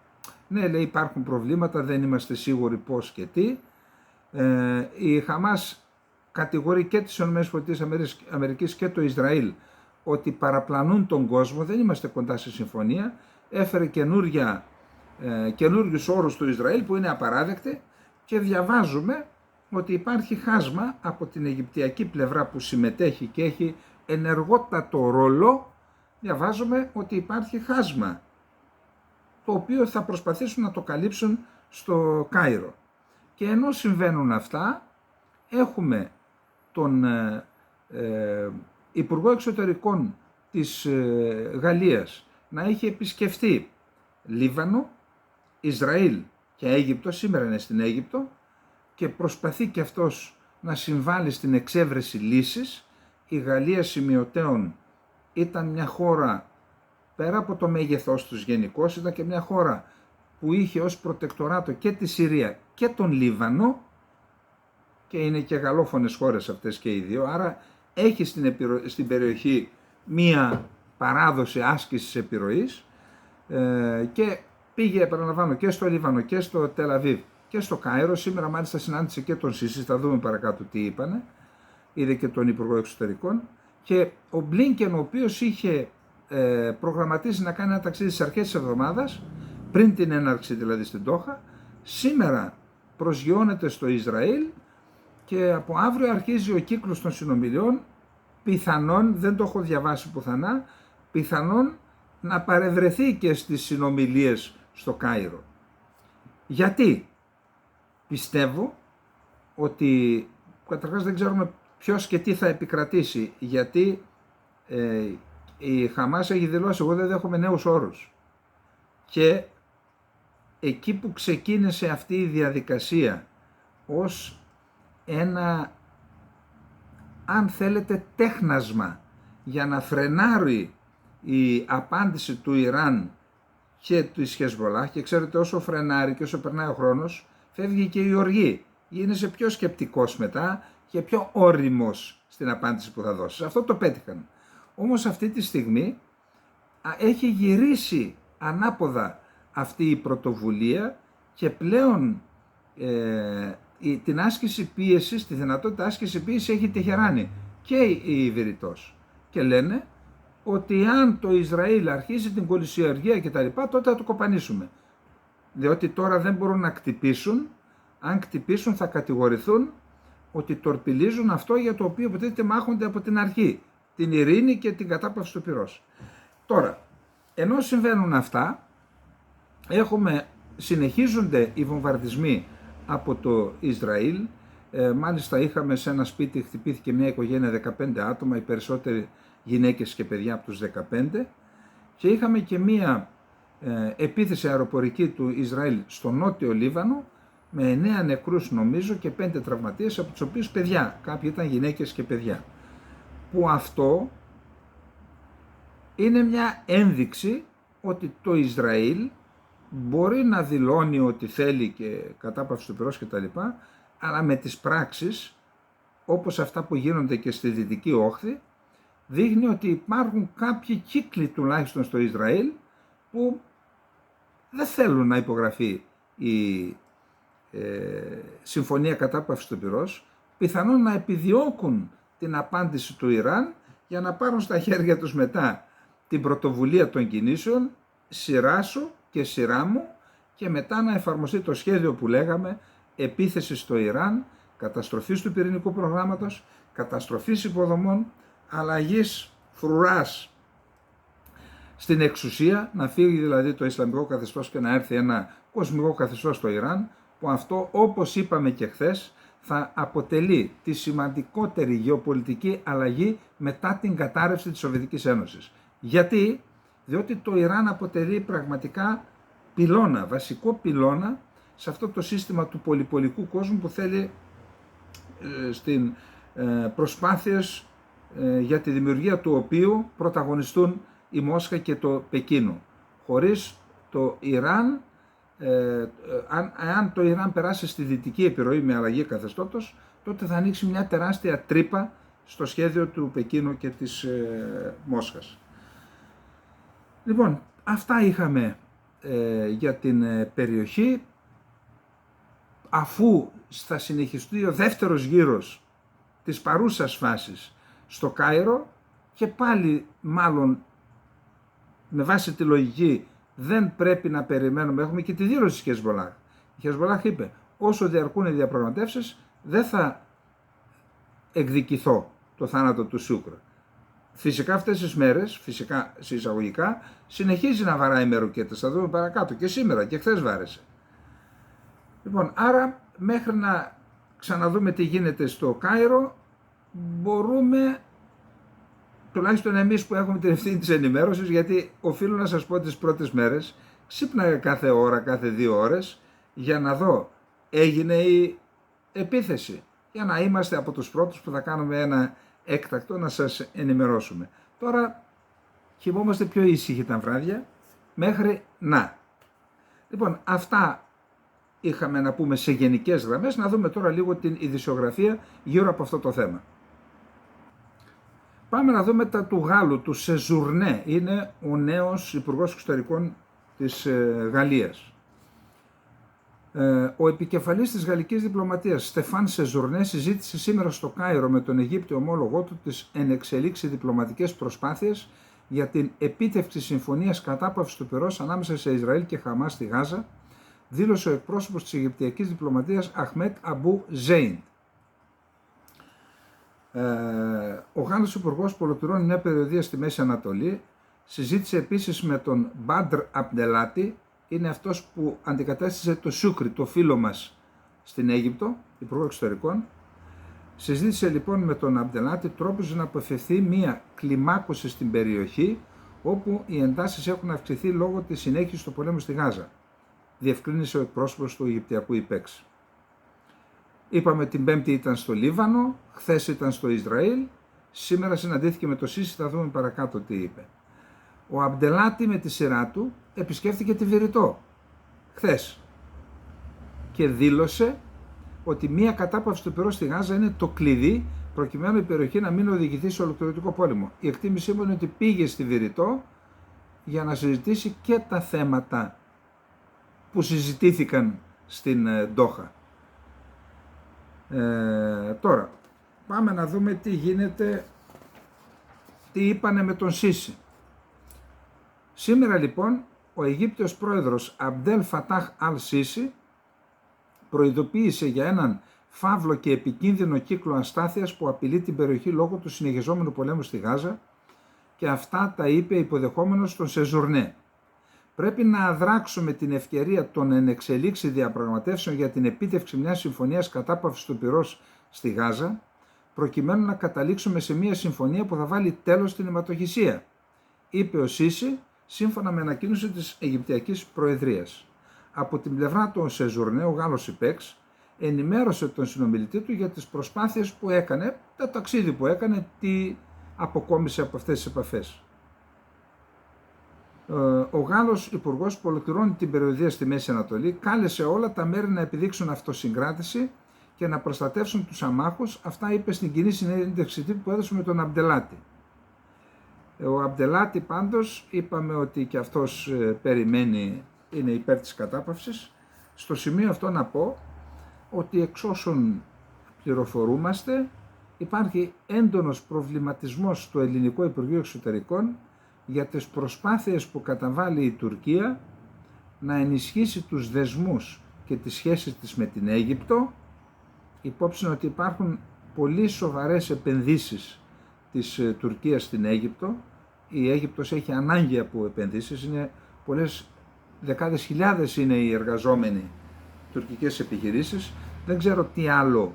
Ναι, λέει, υπάρχουν προβλήματα, δεν είμαστε σίγουροι πώς και τι. Η Χαμάς κατηγορεί και τις ΗΠΑ και το Ισραήλ ότι παραπλανούν τον κόσμο, δεν είμαστε κοντά στη συμφωνία. Έφερε καινούριους όρους του Ισραήλ που είναι απαράδεκτοι και διαβάζουμε ότι υπάρχει χάσμα από την Αιγυπτιακή πλευρά που συμμετέχει και έχει ενεργότατο ρόλο. Διαβάζουμε ότι υπάρχει χάσμα, το οποίο θα προσπαθήσουν να το καλύψουν στο Κάιρο. Και ενώ συμβαίνουν αυτά, έχουμε τον Υπουργό Εξωτερικών της Γαλλίας να έχει επισκεφτεί Λίβανο, Ισραήλ και Αίγυπτο, σήμερα είναι στην Αίγυπτο, και προσπαθεί και αυτός να συμβάλλει στην εξέβρεση λύσης. Η Γαλλία σημειωτέων ήταν μια χώρα, πέρα από το μέγεθός τους γενικώς, ήταν και μια χώρα που είχε ως προτεκτοράτο και τη Συρία και τον Λίβανο, και είναι και γαλλόφωνες χώρες αυτές και οι δύο, άρα έχει στην περιοχή μία παράδοση άσκησης επιρροής, και πήγε, επαναλαμβάνω, και στο Λίβανο και στο Τελαβίβ και στο Κάιρο. Σήμερα μάλιστα συνάντησε και τον Σίση, θα δούμε παρακάτω τι είπανε, είδε και τον Υπουργό Εξωτερικών. Και ο Μπλίνκεν, ο οποίος είχε προγραμματίσει να κάνει ένα ταξίδι στις αρχές της εβδομάδας, πριν την έναρξη δηλαδή στην Ντόχα, σήμερα προσγειώνεται στο Ισραήλ και από αύριο αρχίζει ο κύκλος των συνομιλιών. Πιθανόν, δεν το έχω διαβάσει πουθενά, πιθανόν να παρευρεθεί και στις συνομιλίες στο Κάιρο. Γιατί? Πιστεύω ότι καταρχάς δεν ξέρουμε ποιος και τι θα επικρατήσει, γιατί η Χαμάς έχει δηλώσει εγώ δεν δέχομαι νέους όρους, και εκεί που ξεκίνησε αυτή η διαδικασία ως ένα, αν θέλετε, τέχνασμα για να φρενάρει η απάντηση του Ιράν και του Χεσβολάχ, και ξέρετε όσο φρενάρει και όσο περνάει ο χρόνος φεύγει και η οργή, γίνεσαι πιο σκεπτικός μετά και πιο όριμος στην απάντηση που θα δώσεις. Αυτό το πέτυχαν. Όμως αυτή τη στιγμή έχει γυρίσει ανάποδα αυτή η πρωτοβουλία και πλέον την άσκηση πίεσης, τη δυνατότητα άσκηση πίεσης έχει Τεχεράνη και η Ιβηρητός, και λένε ότι αν το Ισραήλ αρχίσει την κολυσιεργία και τα λοιπά, τότε θα το κοπανίσουμε, διότι τώρα δεν μπορούν να κτυπήσουν. Αν κτυπήσουν θα κατηγορηθούν ότι τορπιλίζουν αυτό για το οποίο ποτέ μάχονται από την αρχή, την ειρήνη και την κατάπαυση του πυρός. Τώρα, ενώ συμβαίνουν αυτά, συνεχίζονται οι βομβαρδισμοί από το Ισραήλ, Μάλιστα είχαμε σε ένα σπίτι, χτυπήθηκε μια οικογένεια 15 άτομα, οι περισσότεροι γυναίκες και παιδιά από τους 15, και είχαμε και μια επίθεση αεροπορική του Ισραήλ στο νότιο Λίβανο με 9 νεκρούς νομίζω και 5 τραυματίες, από τους οποίους παιδιά, κάποιοι ήταν γυναίκες και παιδιά. Που αυτό είναι μια ένδειξη ότι το Ισραήλ μπορεί να δηλώνει ότι θέλει και κατάπαυση του πυρός και τα λοιπά, αλλά με τις πράξεις, όπως αυτά που γίνονται και στη Δυτική Όχθη, δείχνει ότι υπάρχουν κάποιοι κύκλοι τουλάχιστον στο Ισραήλ που δεν θέλουν να υπογραφεί η συμφωνία κατάπαυσης του πυρός, πιθανόν να επιδιώκουν την απάντηση του Ιράν για να πάρουν στα χέρια τους μετά την πρωτοβουλία των κινήσεων, σειρά σου και σειρά μου, και μετά να εφαρμοστεί το σχέδιο που λέγαμε, επίθεση στο Ιράν, καταστροφής του πυρηνικού προγράμματος, καταστροφής υποδομών, αλλαγής φρουράς στην εξουσία, να φύγει δηλαδή το Ισλαμικό καθεστώς και να έρθει ένα κοσμικό καθεστώς στο Ιράν, που αυτό, όπως είπαμε και χθες, θα αποτελεί τη σημαντικότερη γεωπολιτική αλλαγή μετά την κατάρρευση της Σοβιετικής Ένωσης. Γιατί? Διότι το Ιράν αποτελεί πραγματικά πυλώνα, βασικό πυλώνα σε αυτό το σύστημα του πολυπολικού κόσμου που θέλει στην προσπάθειες για τη δημιουργία του οποίου πρωταγωνιστούν η Μόσχα και το Πεκίνο. Χωρίς το Ιράν, αν το Ιράν περάσει στη δυτική επιρροή με αλλαγή καθεστώτος, τότε θα ανοίξει μια τεράστια τρύπα στο σχέδιο του Πεκίνου και της Μόσχας. Λοιπόν, αυτά είχαμε για την περιοχή. Αφού θα συνεχιστεί ο δεύτερος γύρος της παρούσας φάσης στο Κάιρο, και πάλι μάλλον με βάση τη λογική δεν πρέπει να περιμένουμε, έχουμε και τη δήλωση της Χεσμολάχ. Η Χεσμολάχ είπε, όσο διαρκούν οι διαπραγματεύσεις δεν θα εκδικηθώ το θάνατο του Σούκρ. Φυσικά αυτές τις μέρες, φυσικά εισαγωγικά, συνεχίζει να βαράει με ρουκέτες, θα δούμε παρακάτω, και σήμερα και χθες βάρεσε. Λοιπόν, άρα μέχρι να ξαναδούμε τι γίνεται στο Κάιρο, μπορούμε, τουλάχιστον εμείς που έχουμε την ευθύνη της ενημέρωσης, γιατί οφείλω να σας πω τις πρώτες μέρες ξύπναγα κάθε ώρα, κάθε 2 ώρες για να δω έγινε η επίθεση, για να είμαστε από τους πρώτους που θα κάνουμε ένα έκτακτο να σας ενημερώσουμε. Τώρα κοιμόμαστε πιο ήσυχοι τα βράδια μέχρι να. Λοιπόν, αυτά είχαμε να πούμε σε γενικές γραμμές. Να δούμε τώρα λίγο την ειδησιογραφία γύρω από αυτό το θέμα. Πάμε να δούμε τα του Γάλλου, του Σεζουρνέ. Είναι ο νέος Υπουργός Εξωτερικών της Γαλλίας. Ο επικεφαλής της γαλλικής διπλωματίας, Στεφάν Σεζουρνέ, συζήτησε σήμερα στο Κάιρο με τον Αιγύπτιο ομόλογό του τις ενεξελίξει διπλωματικές προσπάθειες για την επίτευξη συμφωνίας κατάπαυσης του πυρός ανάμεσα σε Ισραήλ και Χαμάς στη Γάζα, δήλωσε ο εκπρόσωπος της Αιγυπτιακής διπλωματίας Αχμέτ Αμπού Ζέιν. Ο Γάλλος Υπουργός που ολοκληρώνει μια περιοδεία στη Μέση Ανατολή συζήτησε επίσης με τον Μπάντρ Αμπντελάτη, είναι αυτός που αντικατέστησε το Σούκρι, το φίλο μας στην Αίγυπτο, Υπουργό Εξωτερικών. Συζήτησε λοιπόν με τον Αμπντελάτη τρόπους να αποφευθεί μια κλιμάκωση στην περιοχή, όπου οι εντάσεις έχουν αυξηθεί λόγω της συνέχισης του πολέμου στη Γάζα, διευκρίνησε ο εκπρόσωπος του Αιγυπτιακού ΥΠΕΞ. Είπαμε την Πέμπτη ήταν στο Λίβανο, χθες ήταν στο Ισραήλ, σήμερα συναντήθηκε με το Σίση, θα δούμε παρακάτω τι είπε. Ο Αμπντελάτη με τη σειρά του επισκέφθηκε τη Βηρητό χθες και δήλωσε ότι μια κατάπαυση του πυρός στη Γάζα είναι το κλειδί προκειμένου η περιοχή να μην οδηγηθεί σε ολοκληρωτικό πόλεμο. Η εκτίμησή μου είναι ότι πήγε στη Βηρητό για να συζητήσει και τα θέματα που συζητήθηκαν στην Ντόχα. Τώρα πάμε να δούμε τι γίνεται, τι είπανε με τον Σίση. Σήμερα λοιπόν ο Αιγύπτιος πρόεδρος Αμπντέλ Φατάχ Αλ Σίση προειδοποίησε για έναν φαύλο και επικίνδυνο κύκλο αστάθειας που απειλεί την περιοχή λόγω του συνεχιζόμενου πολέμου στη Γάζα, και αυτά τα είπε υποδεχόμενος τον Σεζουρνέ. Πρέπει να αδράξουμε την ευκαιρία των ενεξελίξη διαπραγματεύσεων για την επίτευξη μιας συμφωνίας κατάπαυσης του πυρός στη Γάζα, προκειμένου να καταλήξουμε σε μια συμφωνία που θα βάλει τέλος στην αιματοχυσία, είπε ο Σίση, σύμφωνα με ανακοίνωση της Αιγυπτιακής Προεδρίας. Από την πλευρά του Σεζουρνέ, ο Γάλλος υπέξ ενημέρωσε τον συνομιλητή του για τις προσπάθειες που έκανε, το ταξίδι που έκανε, τι αποκόμισε από αυτές τις επαφές. Ο Γάλλος Υπουργός που ολοκληρώνει την περιοδία στη Μέση Ανατολή κάλεσε όλα τα μέρη να επιδείξουν αυτοσυγκράτηση και να προστατεύσουν τους αμάχους. Αυτά είπε στην κοινή συνέντευξη που έδωσε με τον Αμπτελάτη. Ο Αμπτελάτη πάντως είπαμε ότι και αυτός περιμένει, είναι υπέρ της κατάπαυσης. Στο σημείο αυτό να πω ότι εξ όσων πληροφορούμαστε υπάρχει έντονος προβληματισμός στο Ελληνικό Υπουργείο Εξωτερικών για τις προσπάθειες που καταβάλει η Τουρκία να ενισχύσει τους δεσμούς και τις σχέσεις της με την Αίγυπτο, υπόψη ότι υπάρχουν πολύ σοβαρές επενδύσεις της Τουρκίας στην Αίγυπτο. Η Αίγυπτος έχει ανάγκη από επενδύσεις, είναι πολλές δεκάδες χιλιάδες είναι οι εργαζόμενοι τουρκικές επιχειρήσεις. Δεν ξέρω τι άλλο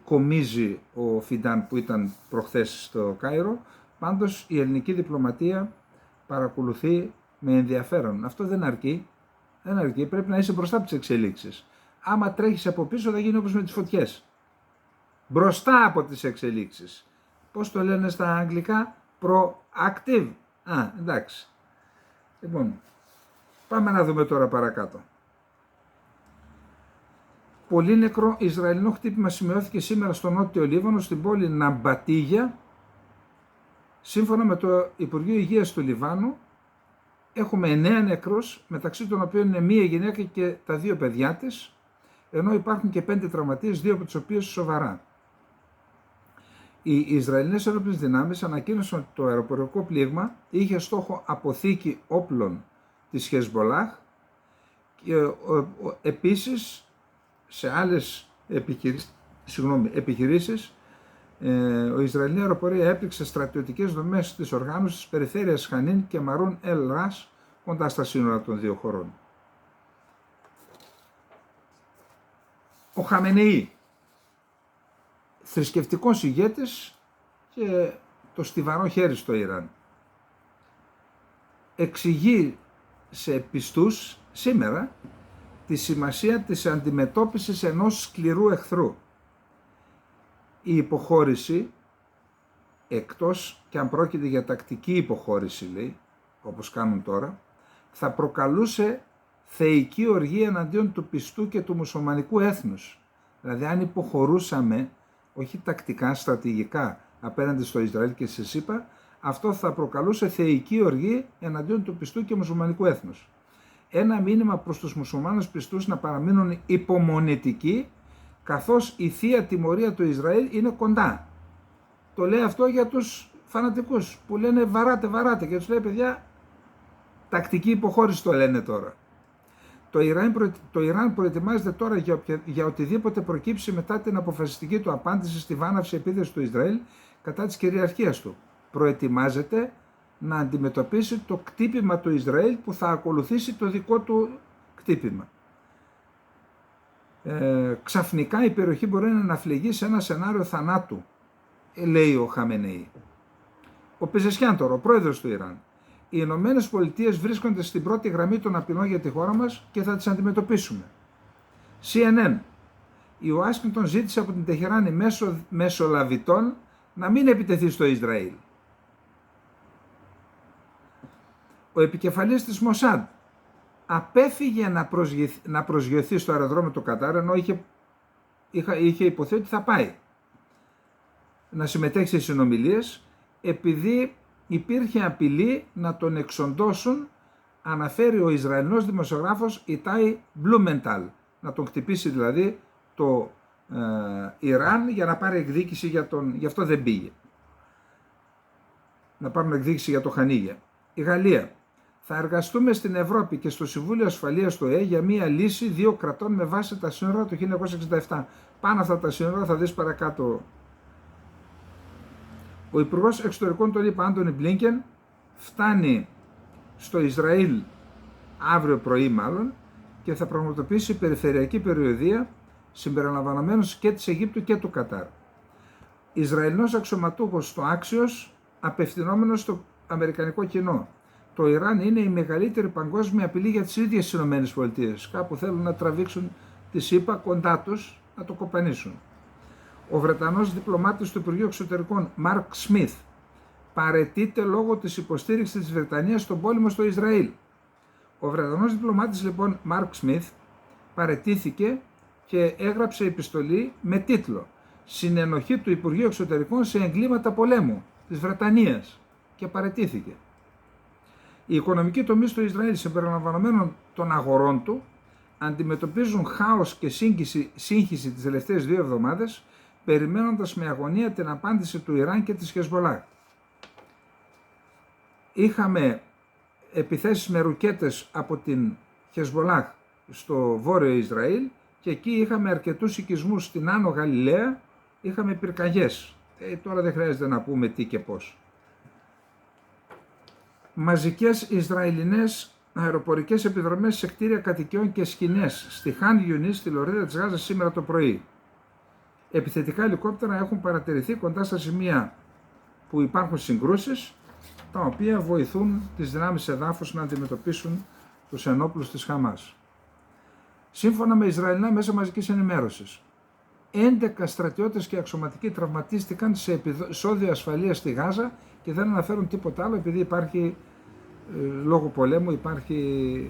κομίζει ο Φιντάν που ήταν προχθές στο Κάιρο. Πάντως η ελληνική διπλωματία παρακολουθεί με ενδιαφέρον. Αυτό δεν αρκεί, πρέπει να είσαι μπροστά από τις εξελίξεις. Άμα τρέχεις από πίσω θα γίνει όπως με τις φωτιές. Μπροστά από τις εξελίξεις. Πώς το λένε στα αγγλικά, proactive. Εντάξει. Λοιπόν, πάμε να δούμε τώρα παρακάτω. Πολύ νεκρό Ισραηλινό χτύπημα σημειώθηκε σήμερα στο νότιο Λίβανο, στην πόλη Ναμπατίγια. Σύμφωνα με το Υπουργείο Υγείας του Λιβάνου, έχουμε 9 νεκρούς, μεταξύ των οποίων είναι μία γυναίκα και τα 2 παιδιά της, ενώ υπάρχουν και 5 τραυματίες, 2 από τους οποίους σοβαρά. Οι Ισραηλινές ενόπλες δυνάμεις ανακοίνωσαν ότι το αεροπορικό πλήγμα είχε στόχο αποθήκη όπλων της Χεσμολάχ και επίσης σε άλλες επιχειρήσεις ο Ισραηλινή αεροπορία έπληξε στρατιωτικές δομές της οργάνωσης της περιφέρειας Χανίν και Μαρούν Ελ Ρας κοντά στα σύνορα των 2 χωρών. Ο Χαμενεή, θρησκευτικός ηγέτης και το στιβαρό χέρι στο Ιράν, εξηγεί σε πιστούς σήμερα τη σημασία της αντιμετώπισης ενός σκληρού εχθρού. Η υποχώρηση, εκτός και αν πρόκειται για τακτική υποχώρηση, λέει, όπως κάνουν τώρα, θα προκαλούσε θεϊκή οργή εναντίον του πιστού και του μουσουλμανικού έθνους. Δηλαδή αν υποχωρούσαμε, όχι τακτικά, στρατηγικά, απέναντι στο Ισραήλ και στη ΣΥΠΑ, αυτό θα προκαλούσε θεϊκή οργή εναντίον του πιστού και μουσουλμανικού έθνους. Ένα μήνυμα προς τους μουσουλμάνους πιστούς να παραμείνουν υπομονετικοί, καθώς η θεία τιμωρία του Ισραήλ είναι κοντά. Το λέει αυτό για τους φανατικούς που λένε βαράτε και τους λέει παιδιά τακτική υποχώρηση το λένε τώρα. Το Ιράν προετοιμάζεται τώρα για οτιδήποτε προκύψει μετά την αποφασιστική του απάντηση στη βάναυση επίθεση του Ισραήλ κατά της κυριαρχίας του. Προετοιμάζεται να αντιμετωπίσει το κτύπημα του Ισραήλ που θα ακολουθήσει το δικό του κτύπημα. Ξαφνικά η περιοχή μπορεί να αναφλεγεί σε ένα σενάριο θανάτου, λέει ο Χαμενεή. Ο Πεζεσχιάν τώρα, ο πρόεδρος του Ιράν. Οι Ηνωμένες Πολιτείες βρίσκονται στην πρώτη γραμμή των απειλών για τη χώρα μας και θα τις αντιμετωπίσουμε. CNN. Η Ουάσιγκτον ζήτησε από την Τεχεράνη μέσω μεσολαβητών να μην επιτεθεί στο Ισραήλ. Ο επικεφαλής της Μοσάντ απέφυγε να προσγειωθεί στο αεροδρόμιο του Κατάρ, ενώ είχε υποθεί ότι θα πάει να συμμετέχει σε συνομιλίες, επειδή υπήρχε απειλή να τον εξοντώσουν, αναφέρει ο Ισραηλινός δημοσιογράφος Ιτάι Μπλούμενταλ, να τον χτυπήσει δηλαδή το Ιράν για να πάρει εκδίκηση γι' αυτό δεν πήγε. Να πάρουν εκδίκηση για το Χανίγια. Η Γαλλία. Θα εργαστούμε στην Ευρώπη και στο Συμβούλιο Ασφαλείας του ΟΗΕ για μια λύση 2 κρατών με βάση τα σύνορα του 1967. Πάνω αυτά τα σύνορα θα δεις παρακάτω. Ο Υπουργός Εξωτερικών των ΗΠΑ, Άντονι Μπλίνκεν, φτάνει στο Ισραήλ αύριο πρωί μάλλον και θα πραγματοποιήσει περιφερειακή περιοδεία συμπεριλαμβανομένως και της Αιγύπτου και του Κατάρ. Ισραηλινός αξιωματούχος στο Άξιος απευθυνόμενος στο αμερικανικό κοινό. Το Ιράν είναι η μεγαλύτερη παγκόσμια απειλή για τις ίδιες τις ΗΠΑ. Κάπου θέλουν να τραβήξουν τη ΣΥΠΑ κοντά τους, να το κοπανίσουν. Ο Βρετανός διπλωμάτης του Υπουργείου Εξωτερικών Μαρκ Σμιθ παραιτείται λόγω της υποστήριξης της Βρετανίας στον πόλεμο στο Ισραήλ. Ο Βρετανός διπλωμάτης λοιπόν Μαρκ Σμιθ παραιτήθηκε και έγραψε επιστολή με τίτλο «Συνενοχή του Υπουργείου Εξωτερικών σε εγκλήματα πολέμου της Βρετανίας» και παραιτήθηκε. Οι οικονομικοί τομείς του Ισραήλ συμπεριλαμβανομένων των αγορών του αντιμετωπίζουν χάος και σύγχυση τις τελευταίες 2 εβδομάδες, περιμένοντας με αγωνία την απάντηση του Ιράν και της Χεσμολάχ. Είχαμε επιθέσεις με ρουκέτες από την Χεσμολάχ στο βόρειο Ισραήλ και εκεί είχαμε αρκετούς οικισμούς στην Άνω Γαλιλαία, είχαμε πυρκαγιές. Τώρα δεν χρειάζεται να πούμε τι και πώς. Μαζικές Ισραηλινές αεροπορικές επιδρομές σε κτίρια κατοικιών και σκηνές στη Χαν Γιουνίς, στη λωρίδα της Γάζας σήμερα το πρωί. Επιθετικά ελικόπτερα έχουν παρατηρηθεί κοντά στα σημεία που υπάρχουν συγκρούσεις, τα οποία βοηθούν τις δυνάμεις εδάφους να αντιμετωπίσουν τους ενόπλους της Χαμάς. Σύμφωνα με Ισραηλινά μέσα μαζικής ενημέρωσης, 11 στρατιώτες και αξιωματικοί τραυματίστηκαν σε επεισόδιο ασφαλείας στη Γάζα και δεν αναφέρουν τίποτα άλλο επειδή υπάρχει, λόγω πολέμου υπάρχει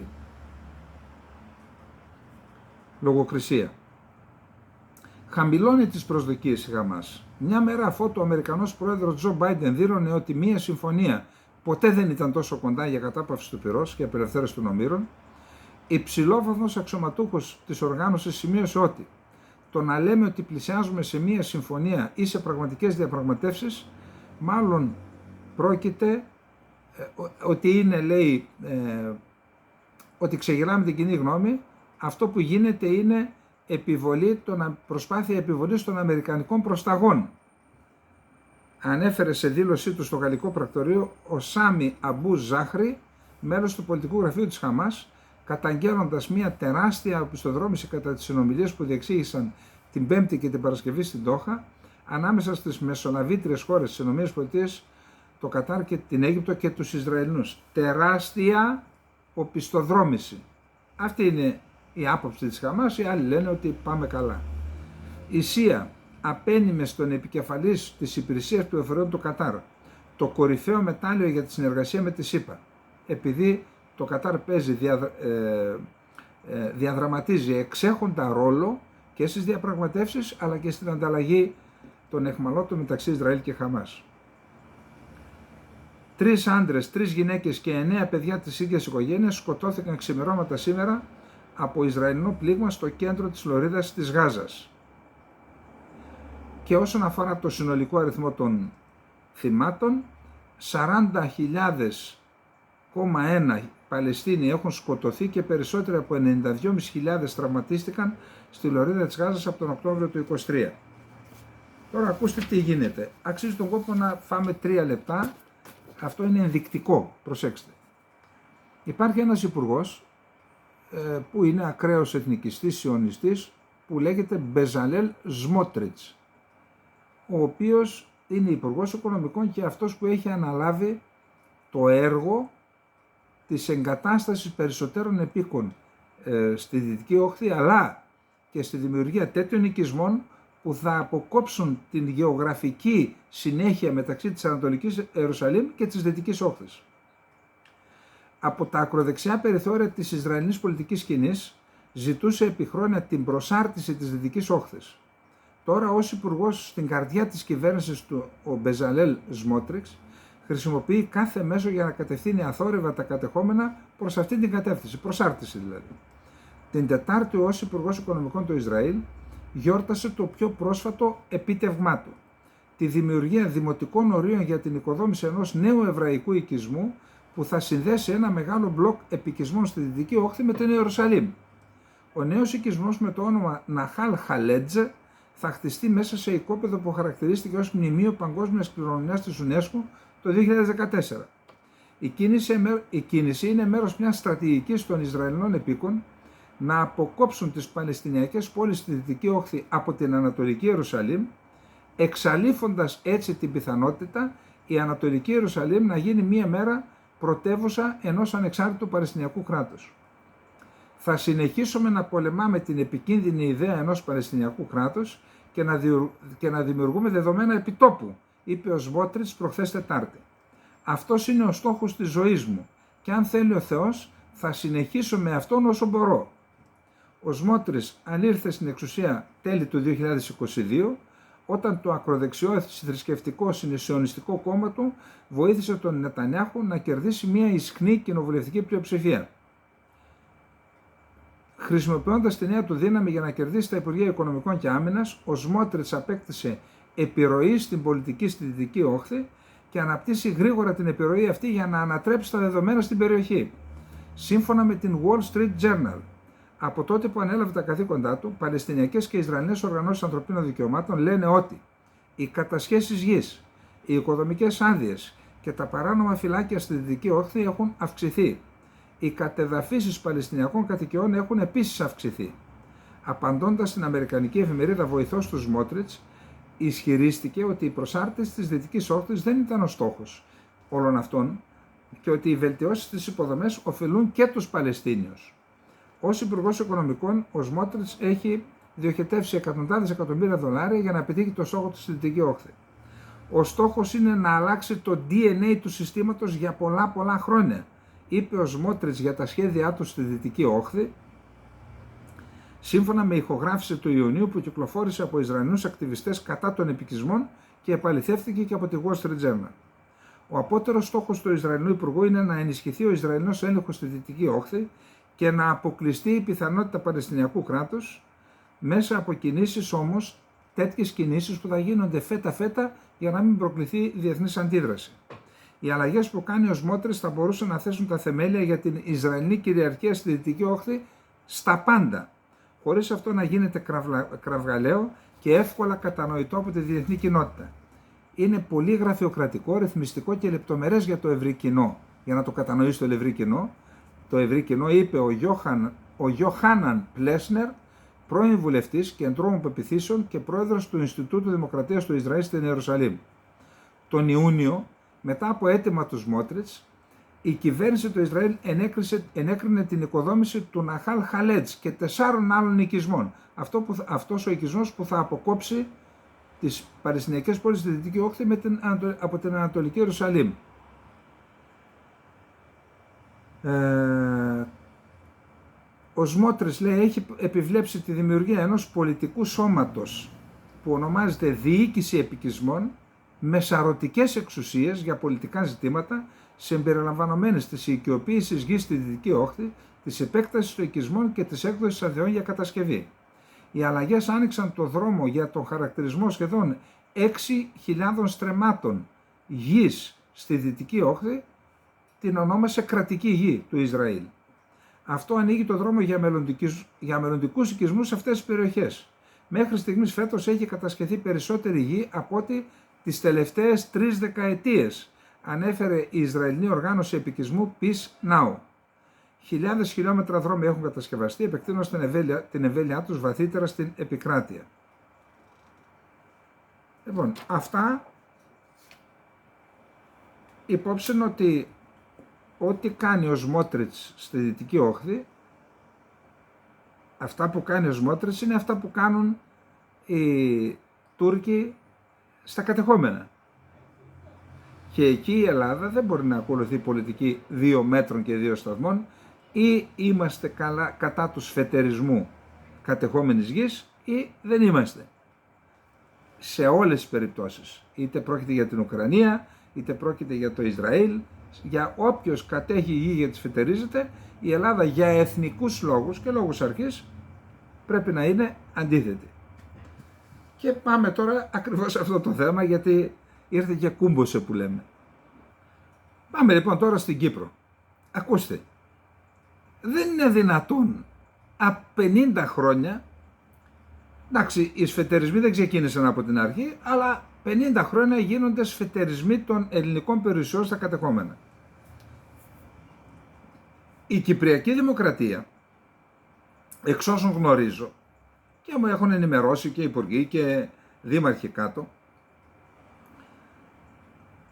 λογοκρισία. Χαμηλώνει τις προσδοκίες η Χαμάς. Μια μέρα αφότου ο Αμερικανός πρόεδρος Τζο Μπάιντεν δήλωνε ότι μια συμφωνία ποτέ δεν ήταν τόσο κοντά για κατάπαυση του πυρός και απελευθέρωση των ομήρων, υψηλόβαθμος αξιωματούχος της οργάνωσης σημείωσε ότι το να λέμε ότι πλησιάζουμε σε μια συμφωνία ή σε πραγματικές διαπραγματεύσεις, μάλλον πρόκειται ότι είναι, λέει, ότι ξεγελάμε την κοινή γνώμη, αυτό που γίνεται είναι προσπάθεια επιβολής των αμερικανικών προσταγών. Ανέφερε σε δήλωσή του στο γαλλικό πρακτορείο ο Σάμι Αμπού Ζάχρη, μέλος του πολιτικού γραφείου της Χαμάς, καταγγέλλοντας μια τεράστια οπισθοδρόμηση κατά τις συνομιλίες που διεξήγησαν την Πέμπτη και την Παρασκευή στην Ντόχα ανάμεσα στις μεσολαβήτριες χώρες της ΗΠΑ, το Κατάρ και την Αίγυπτο και τους Ισραηλινούς. Τεράστια οπισθοδρόμηση. Αυτή είναι η άποψη της Χαμάς, οι άλλοι λένε ότι πάμε καλά. Η ΣΥΑ απένιμε στον επικεφαλής της υπηρεσίας πληροφοριών του Κατάρ το κορυφαίο μετάλλιο για τη συνεργασία με τη ΣΥΠΑ, επειδή το Κατάρ διαδραματίζει εξέχοντα ρόλο και στις διαπραγματεύσεις αλλά και στην ανταλλαγή των αιχμαλώτων μεταξύ Ισραήλ και Χαμάς. 3 άντρες, 3 γυναίκες και 9 παιδιά της ίδιας οικογένειας σκοτώθηκαν ξημερώματα σήμερα από Ισραηλινό πλήγμα στο κέντρο της λωρίδας της Γάζας. Και όσον αφορά το συνολικό αριθμό των θυμάτων, 40.000,1 Παλαιστίνοι έχουν σκοτωθεί και περισσότεροι από 92.500 τραυματίστηκαν στη λωρίδα της Γάζας από τον Οκτώβριο του 2023. Τώρα ακούστε τι γίνεται. Αξίζει τον κόπο να φάμε 3 λεπτά. Αυτό είναι ενδεικτικό. Προσέξτε. Υπάρχει ένας υπουργός που είναι ακραίος εθνικιστής, σιωνιστής, που λέγεται Μπεζαλέλ Σμότριτς, ο οποίος είναι υπουργός οικονομικών και αυτός που έχει αναλάβει το έργο της εγκατάστασης περισσότερων επίκων στη Δυτική Όχθη, αλλά και στη δημιουργία τέτοιων οικισμών που θα αποκόψουν την γεωγραφική συνέχεια μεταξύ της Ανατολικής Ιερουσαλήμ και της Δυτικής Όχθης. Από τα ακροδεξιά περιθώρια της Ισραηλινής πολιτικής σκηνής ζητούσε επί χρόνια την προσάρτηση της Δυτικής Όχθης. Τώρα ως υπουργός στην καρδιά της κυβέρνησης του, ο Μπεζαλέλ Σμότριξ χρησιμοποιεί κάθε μέσο για να κατευθύνει αθόρυβα τα κατεχόμενα προς αυτή την κατεύθυνση, προσάρτηση δηλαδή. Την Τετάρτη ως υπουργός οικονομικών του Ισραήλ γιόρτασε το πιο πρόσφατο επίτευγμά του, τη δημιουργία δημοτικών ορίων για την οικοδόμηση ενός νέου εβραϊκού οικισμού που θα συνδέσει ένα μεγάλο μπλοκ επικισμών στη Δυτική Όχθη με την Ιερουσαλήμ. Ο νέος οικισμός με το όνομα Ναχάλ Χαλέτζ θα χτιστεί μέσα σε οικόπεδο που χαρακτηρίστηκε ως μνημείο παγκόσμιας κληρονομιάς της UNESCO το 2014. Η κίνηση είναι μέρος μιας στρατηγικής των Ισραηλινών επίκων να αποκόψουν τις Παλαιστινιακές πόλεις στη Δυτική Όχθη από την Ανατολική Ιερουσαλήμ, εξαλείφοντας έτσι την πιθανότητα η Ανατολική Ιερουσαλήμ να γίνει μία μέρα πρωτεύουσα ενός ανεξάρτητου Παλαιστινιακού κράτους. Θα συνεχίσουμε να πολεμάμε την επικίνδυνη ιδέα ενός Παλαιστινιακού κράτους και να δημιουργούμε δεδομένα επιτόπου, είπε ο Σμότριτς προχθές Τετάρτη. Αυτός είναι ο στόχος της ζωής μου και αν θέλει ο Θεός θα συνεχίσω με αυτόν όσο μπορώ. Ο Σμότριτς ανήλθε στην εξουσία τέλη του 2022 όταν το ακροδεξιό θρησκευτικό συναισιονιστικό κόμμα του βοήθησε τον Νετανιάχου να κερδίσει μια ισχνή κοινοβουλευτική πλειοψηφία. Χρησιμοποιώντας τη νέα του δύναμη για να κερδίσει τα Υπουργεία Οικονομικών και Άμυνας, ο Σμότριτς απέκτησε επιρροή στην πολιτική στη Δυτική Όχθη και αναπτύσσει γρήγορα την επιρροή αυτή για να ανατρέψει τα δεδομένα στην περιοχή. Σύμφωνα με την Wall Street Journal, από τότε που ανέλαβε τα καθήκοντά του, Παλαιστινιακές και Ισραηλινές οργανώσεις ανθρωπίνων δικαιωμάτων λένε ότι οι κατασχέσεις γης, οι οικοδομικές άδειες και τα παράνομα φυλάκια στη Δυτική Όχθη έχουν αυξηθεί. Οι κατεδαφίσεις Παλαιστινιακών κατοικιών έχουν επίσης αυξηθεί. Απαντώντας στην αμερικανική εφημερίδα Βοηθός του Σμότριτς, ισχυρίστηκε ότι η προσάρτηση της Δυτικής Όχθης δεν ήταν ο στόχος όλων αυτών και ότι οι βελτιώσεις στις υποδομές ωφελούν και τους Παλαιστίνιους. Ως Υπουργός Οικονομικών, ο Σμότριτς έχει διοχετεύσει εκατοντάδες εκατομμύρια δολάρια για να πετύχει το στόχο του στη Δυτική Όχθη. Ο στόχος είναι να αλλάξει το DNA του συστήματος για πολλά χρόνια, είπε ο Σμότριτς για τα σχέδιά του στη Δυτική Όχθη, σύμφωνα με ηχογράφηση του Ιουνίου που κυκλοφόρησε από Ισραηλινούς ακτιβιστές κατά των επικισμών και επαληθεύτηκε και από τη Wall Street Journal. Ο απότερος στόχος του Ισραηλινού Υπουργού είναι να ενισχυθεί ο Ισραηλινός έλεγχος στη Δυτική Όχθη και να αποκλειστεί η πιθανότητα Παλαιστινιακού κράτους μέσα από κινήσεις όμως, τέτοιες κινήσεις που θα γίνονται φέτα για να μην προκληθεί διεθνής αντίδραση. Οι αλλαγές που κάνει ο Σμότριτς θα μπορούσαν να θέσουν τα θεμέλια για την Ισραηλινή κυριαρχία στη Δυτική Όχθη στα πάντα, χωρίς αυτό να γίνεται κραυγαλαίο και εύκολα κατανοητό από τη διεθνή κοινότητα. Είναι πολύ γραφειοκρατικό, ρυθμιστικό και λεπτομερές για το ευρύ κοινό. Για να το κατανοήσει το ευρύ κοινό, είπε ο Γιοχάναν Πλέσνερ, πρώην βουλευτής κεντρώων πεποιθήσεων και πρόεδρος του Ινστιτούτου Δημοκρατίας του Ισραήλ στην Ιερουσαλήμ. Τον Ιούνιο, μετά από αίτημα του Σμότριτς, η κυβέρνηση του Ισραήλ ενέκρινε την οικοδόμηση του Ναχάλ Χαλέτς και 4 άλλων οικισμών. Αυτός ο οικισμός που θα αποκόψει τις Παλαιστινιακές πόλεις στη Δυτική Όχθη από την Ανατολική Ιερουσαλήμ. Ο Σμότριτς, λέει, έχει επιβλέψει τη δημιουργία ενός πολιτικού σώματος που ονομάζεται Διοίκηση Επικισμών με σαρωτικές εξουσίες για πολιτικά ζητήματα συμπεριλαμβανομένες της οικειοποίησης γης στη Δυτική Όχθη, της επέκτασης των οικισμών και της έκδοσης αδειών για κατασκευή. Οι αλλαγές άνοιξαν το δρόμο για τον χαρακτηρισμό σχεδόν 6.000 στρεμμάτων γης στη Δυτική Όχθη, την ονόμασε κρατική γη του Ισραήλ. Αυτό ανοίγει το δρόμο για μελλοντικούς οικισμούς σε αυτές τις περιοχές. Μέχρι στιγμής φέτος έχει κατασκευθεί περισσότερη γη από ότι τις τελευταίες 3 δεκαετίες, ανέφερε η Ισραηλινή Οργάνωση Επικισμού Peace Now. Χιλιάδες χιλιόμετρα δρόμοι έχουν κατασκευαστεί, επεκτείνοντας την εμβέλειά τους βαθύτερα στην επικράτεια. Λοιπόν, αυτά υπόψη ότι ό,τι κάνει ο Σμότριτς στη Δυτική Όχθη, αυτά που κάνει ο Σμότριτς είναι αυτά που κάνουν οι Τούρκοι στα κατεχόμενα. Και εκεί η Ελλάδα δεν μπορεί να ακολουθεί πολιτική 2 μέτρων και 2 σταθμών, ή είμαστε κατά του σφετερισμού κατεχόμενης γης ή δεν είμαστε. Σε όλες τις περιπτώσεις, είτε πρόκειται για την Ουκρανία, είτε πρόκειται για το Ισραήλ, για όποιος κατέχει γη για τη σφετερίζεται, η Ελλάδα για εθνικούς λόγους και λόγους αρχής πρέπει να είναι αντίθετη. Και πάμε τώρα ακριβώς σε αυτό το θέμα, γιατί ήρθε και κούμποσε που λέμε. Πάμε λοιπόν τώρα στην Κύπρο. Ακούστε, δεν είναι δυνατόν από 50 χρόνια, εντάξει, οι σφετερισμοί δεν ξεκίνησαν από την αρχή, αλλά 50 χρόνια γίνονται σφετερισμοί των ελληνικών περιουσιών στα κατεχόμενα. Η Κυπριακή Δημοκρατία, εξ όσων γνωρίζω και μου έχουν ενημερώσει και υπουργοί και δήμαρχοι κάτω,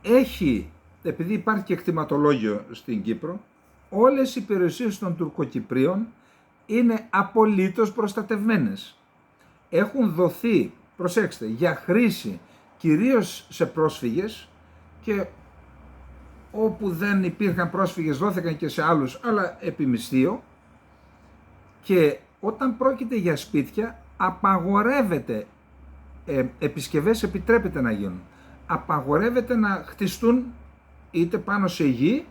έχει, επειδή υπάρχει και κτηματολόγιο στην Κύπρο, όλες οι περιουσίες των Τουρκοκυπρίων είναι απολύτως προστατευμένες. Έχουν δοθεί, προσέξτε, για χρήση κυρίως σε πρόσφυγες, και όπου δεν υπήρχαν πρόσφυγες δόθηκαν και σε άλλους, αλλά επί μισθείο, και όταν πρόκειται για σπίτια απαγορεύεται, επισκευές επιτρέπεται να γίνουν, απαγορεύεται να χτιστούν είτε πάνω σε γη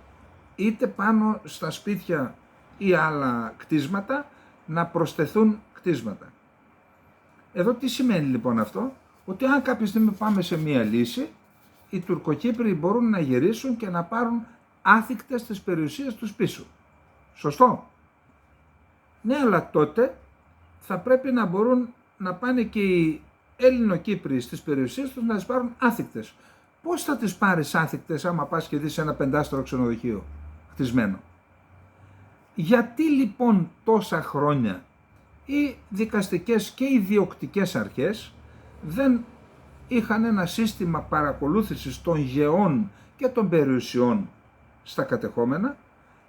είτε πάνω στα σπίτια ή άλλα κτίσματα, να προσθεθούν κτίσματα. Εδώ τι σημαίνει λοιπόν αυτό? Ότι αν κάποια στιγμή πάμε σε μία λύση, οι Τουρκοκύπροι μπορούν να γυρίσουν και να πάρουν άθικτες τις περιουσίες τους πίσω. Σωστό? Ναι, αλλά τότε θα πρέπει να μπορούν να πάνε και οι Έλληνο-Κύπροι στις περιουσίες τους να τις πάρουν άθικτες. Πώς θα τις πάρεις άθικτες άμα πας και δεις ένα 5σταρο ξενοδοχείο χτισμένο? Γιατί λοιπόν τόσα χρόνια οι δικαστικές και οι διοκτικές αρχές δεν είχαν ένα σύστημα παρακολούθησης των γεών και των περιουσιών στα κατεχόμενα,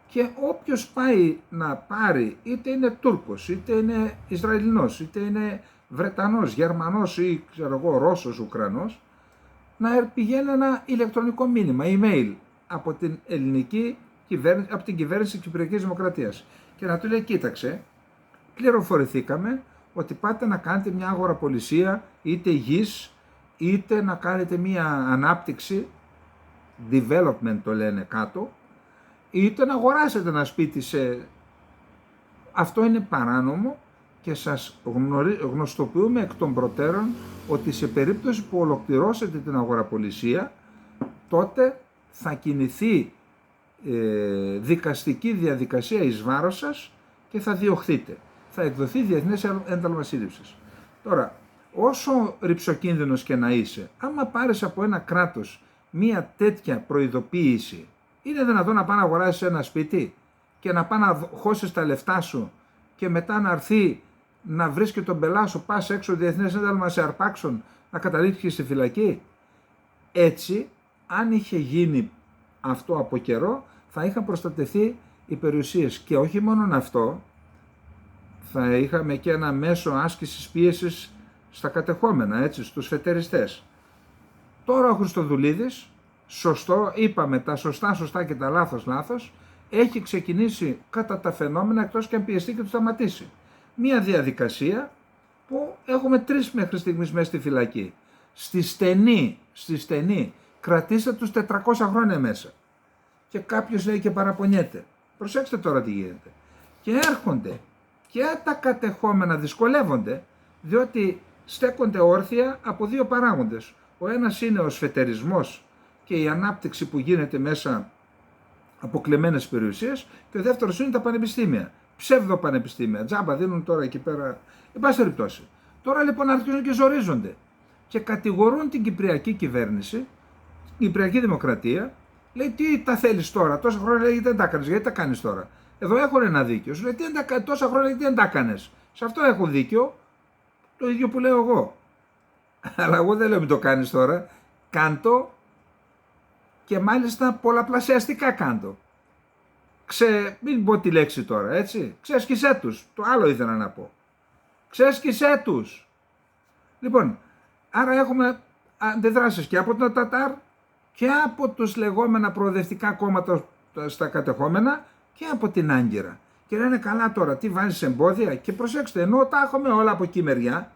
και όποιος πάει να πάρει, είτε είναι Τούρκος, είτε είναι Ισραηλινός, είτε είναι Βρετανός, Γερμανός ή ξέρω εγώ Ρώσος, Ουκρανός, να πηγαίνει ένα ηλεκτρονικό μήνυμα, email από την ελληνική κυβέρνηση, από την κυβέρνηση της Κυπριακής Δημοκρατίας, και να του λέει: κοίταξε, πληροφορηθήκαμε ότι πάτε να κάνετε μια αγοραπολισία είτε γης είτε να κάνετε μια ανάπτυξη, development το λένε κάτω, είτε να αγοράσετε ένα σπίτι σε... Αυτό είναι παράνομο και σας γνωστοποιούμε εκ των προτέρων ότι σε περίπτωση που ολοκληρώσετε την αγοραπολισία, τότε θα κινηθεί δικαστική διαδικασία εις βάρος σας και θα διωχθείτε. Θα εκδοθεί διεθνές ένταλμα σύλληψης. Τώρα, όσο ρυψοκίνδυνος και να είσαι, άμα πάρεις από ένα κράτος μία τέτοια προειδοποίηση, είναι δυνατόν να πάει να αγοράσεις ένα σπίτι και να πάει να χώσεις τα λεφτά σου και μετά να έρθει να βρεις και τον πελά σου, πας έξω διεθνές ένταλμα, σε αρπάξουν, να καταλήξεις στη φυλακή? Έτσι, αν είχε γίνει αυτό από καιρό, θα είχαν προστατευτεί οι περιουσίες. Και όχι μόνον αυτό, θα είχαμε και ένα μέσο άσκησης πίεσης στα κατεχόμενα, έτσι, στους φετεριστές. Τώρα ο Χριστοδουλίδης, σωστό, είπαμε τα σωστά και τα λάθος, έχει ξεκινήσει κατά τα φαινόμενα, εκτός και αν πιεστεί και του σταματήσει. Μία διαδικασία που έχουμε 3 μέχρι στιγμής μέσα στη φυλακή. Στη στενή, κρατήστε τους 400 χρόνια μέσα. Και κάποιος λέει και παραπονιέται. Προσέξτε τώρα τι γίνεται. Και έρχονται και τα κατεχόμενα δυσκολεύονται, διότι στέκονται όρθια από 2 παράγοντες. Ο ένας είναι ο σφετερισμός και η ανάπτυξη που γίνεται μέσα από κλεμμένες περιουσίες, και ο δεύτερος είναι τα πανεπιστήμια. Ψεύδο πανεπιστήμια, τζάμπα δίνουν τώρα εκεί πέρα. Εν πάση περιπτώσει. Τώρα λοιπόν αρχίζουν και ζορίζονται και κατηγορούν την Κυπριακή κυβέρνηση, την Κυπριακή Δημοκρατία. Λέει: τι τα θέλεις τώρα, τόσα χρόνια λέει, δεν τα έκανες, γιατί τα κάνεις τώρα? Εδώ έχουν ένα δίκιο. Σου λέει: τόσα χρόνια γιατί δεν τα έκανες? Σε αυτό έχω δίκιο, το ίδιο που λέω εγώ. Αλλά εγώ δεν λέω μην το κάνεις τώρα. Κάντο, και μάλιστα πολλαπλασιαστικά κάντο. Μην πω τη λέξη τώρα, έτσι. Ξέσκισέ τους. Το άλλο ήθελα να πω. Ξέσκισέ τους. Λοιπόν, άρα έχουμε αντιδράσεις και από τον Τατάρ και από τους λεγόμενα προοδευτικά κόμματα στα κατεχόμενα και από την Άγκυρα. Και λένε: καλά τώρα, τι βάζεις εμπόδια? Και προσέξτε, ενώ τα έχουμε όλα από εκεί μεριά,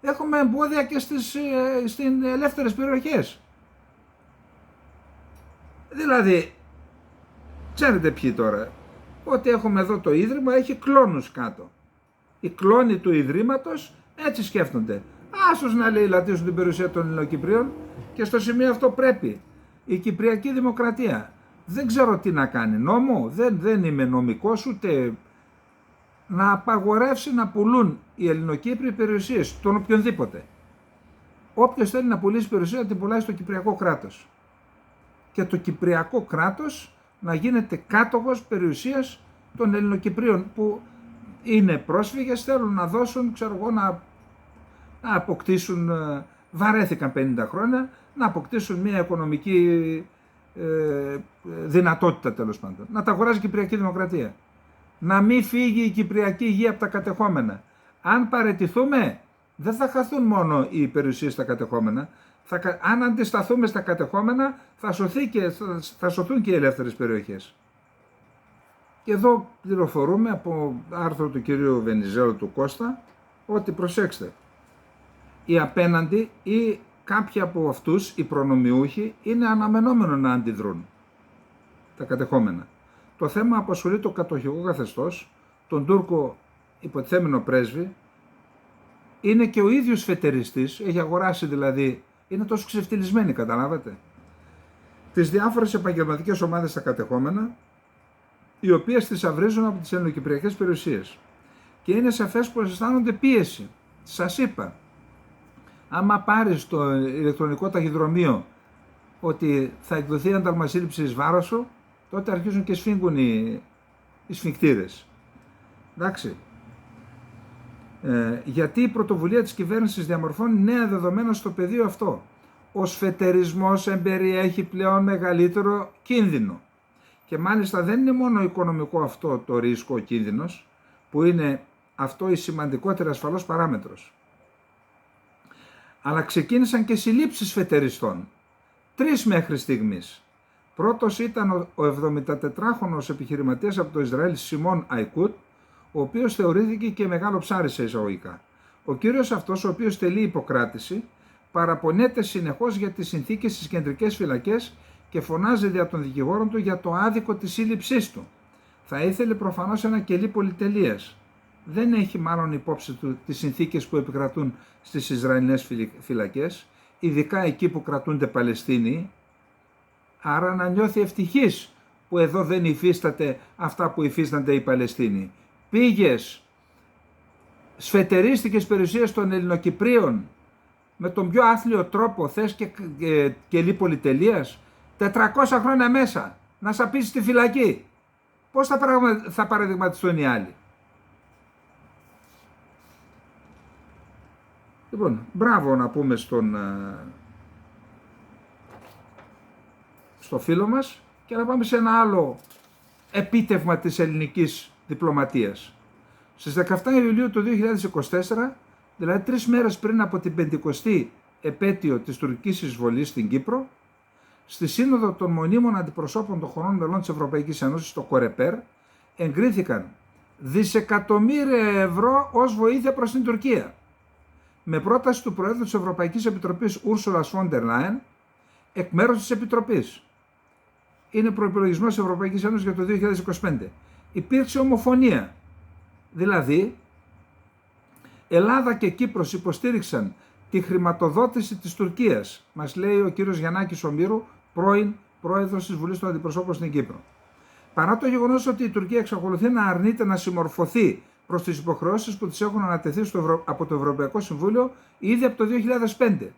έχουμε εμπόδια και στις ελεύθερες περιοχές. Δηλαδή, ξέρετε ποιοι τώρα, ότι έχουμε εδώ το Ίδρυμα, έχει κλόνους κάτω. Οι κλόνοι του Ιδρύματος έτσι σκέφτονται. Άσως να λαιλατίσουν την περιουσία των Ελληνοκυπρίων, και στο σημείο αυτό πρέπει η Κυπριακή Δημοκρατία, δεν ξέρω τι να κάνει, νόμο, δεν είμαι νομικός ούτε, να απαγορεύσει να πουλούν οι Ελληνοκύπριοι περιουσίες, τον οποιονδήποτε. Όποιος θέλει να πουλήσει περιουσία, την πουλάει στο Κυπριακό κράτος. Και το Κυπριακό κράτος να γίνεται κάτοχος περιουσίας των Ελληνοκυπρίων που είναι πρόσφυγες, θέλουν να δώσουν, ξέρω εγώ, να αποκτήσουν, βαρέθηκαν 50 χρόνια, να αποκτήσουν μια οικονομική δυνατότητα, τέλος πάντων. Να τα αγοράζει η Κυπριακή Δημοκρατία. Να μην φύγει η Κυπριακή γη από τα κατεχόμενα. Αν παραιτηθούμε, δεν θα χαθούν μόνο οι περιουσίες στα κατεχόμενα. Αν αντισταθούμε στα κατεχόμενα, θα σωθούν και οι ελεύθερες περιοχές. Και εδώ πληροφορούμε από άρθρο του κυρίου Βενιζέλου του Κώστα ότι, προσέξτε, οι απέναντι ή κάποιοι από αυτούς, οι προνομιούχοι, είναι αναμενόμενο να αντιδρούν τα κατεχόμενα. Το θέμα απασχολεί το κατοχικό καθεστώς, τον Τούρκο υποτιθέμενο πρέσβη, είναι και ο ίδιος φετεριστής, έχει αγοράσει δηλαδή, είναι τόσο ξεφτυλισμένοι, καταλάβατε, τις διάφορες επαγγελματικές ομάδες στα κατεχόμενα, οι οποίες τις αυρίζουν από τις ελληνοκυπριακές περιουσίες. Και είναι σαφές πως αισθάνονται πίεση. Σας είπα, άμα πάρεις το ηλεκτρονικό ταχυδρομείο ότι θα εκδοθεί ένταλμα σύλληψης εις βάρος σου, τότε αρχίζουν και σφίγγουν οι σφιγκτήρες. Εντάξει. Γιατί η πρωτοβουλία της κυβέρνησης διαμορφώνει νέα δεδομένα στο πεδίο αυτό. Ο σφετερισμός εμπεριέχει πλέον μεγαλύτερο κίνδυνο. Και μάλιστα δεν είναι μόνο οικονομικό αυτό το ρίσκο, ο κίνδυνος, που είναι αυτό η σημαντικότερη ασφαλώς παράμετρος. Αλλά ξεκίνησαν και συλλήψεις φετεριστών. 3 μέχρι στιγμής. Πρώτος ήταν ο 74χρονος επιχειρηματίας από το Ισραήλ Σιμών Αϊκούτ, ο οποίος θεωρήθηκε και μεγάλο ψάρι σε εισαγωγικά. Ο κύριος αυτός, ο οποίος τελεί υποκράτηση, παραπονιέται συνεχώς για τις συνθήκες στις κεντρικές φυλακές και φωνάζει δια των δικηγόρων του για το άδικο της σύλληψής του. Θα ήθελε προφανώς ένα κελί πολυτελείας. Δεν έχει μάλλον υπόψη του τις συνθήκες που επικρατούν στις Ισραηλινές φυλακές, ειδικά εκεί που κρατούνται Παλαιστίνοι, άρα να νιώθει ευτυχής που εδώ δεν υφίσταται αυτά που υφίστανται οι Παλαιστίνοι. Πήγες, σφετερίστηκες περιουσίες των Ελληνοκυπρίων με τον πιο άθλιο τρόπο, θες και κελί πολυτελείας, 400 χρόνια μέσα, να σαπίσεις στη φυλακή. Πώς θα παραδειγματιστούν οι άλλοι. Λοιπόν, μπράβο να πούμε στο φίλο μας και να πάμε σε ένα άλλο επίτευγμα της ελληνικής διπλωματίας. Στις 17 Ιουλίου του 2024, δηλαδή 3 μέρες πριν από την 50η επέτειο της τουρκικής εισβολής στην Κύπρο, στη Σύνοδο των Μονίμων Αντιπροσώπων των χωρών μελών της Ευρωπαϊκής Ένωσης, το ΚΟΡΕΠΕΡ, εγκρίθηκαν δισεκατομμύρια ευρώ ως βοήθεια προς την Τουρκία, με πρόταση του Προέδρου της Ευρωπαϊκής Επιτροπής Ursula von der Leyen εκ μέρους της Επιτροπής. Είναι προϋπολογισμός της Ευρωπαϊκής Ένωσης για το 2025. Υπήρξε ομοφωνία. Δηλαδή, Ελλάδα και Κύπρος υποστήριξαν τη χρηματοδότηση της Τουρκίας, μας λέει ο κύριος Γιαννάκης Ομήρου, πρώην πρόεδρος της Βουλής των Αντιπροσώπων στην Κύπρο. Παρά το γεγονός ότι η Τουρκία εξακολουθεί να αρνείται να συμμορφωθεί προς τις υποχρεώσεις που της έχουν ανατεθεί από το Ευρωπαϊκό Συμβούλιο ήδη από το 2005,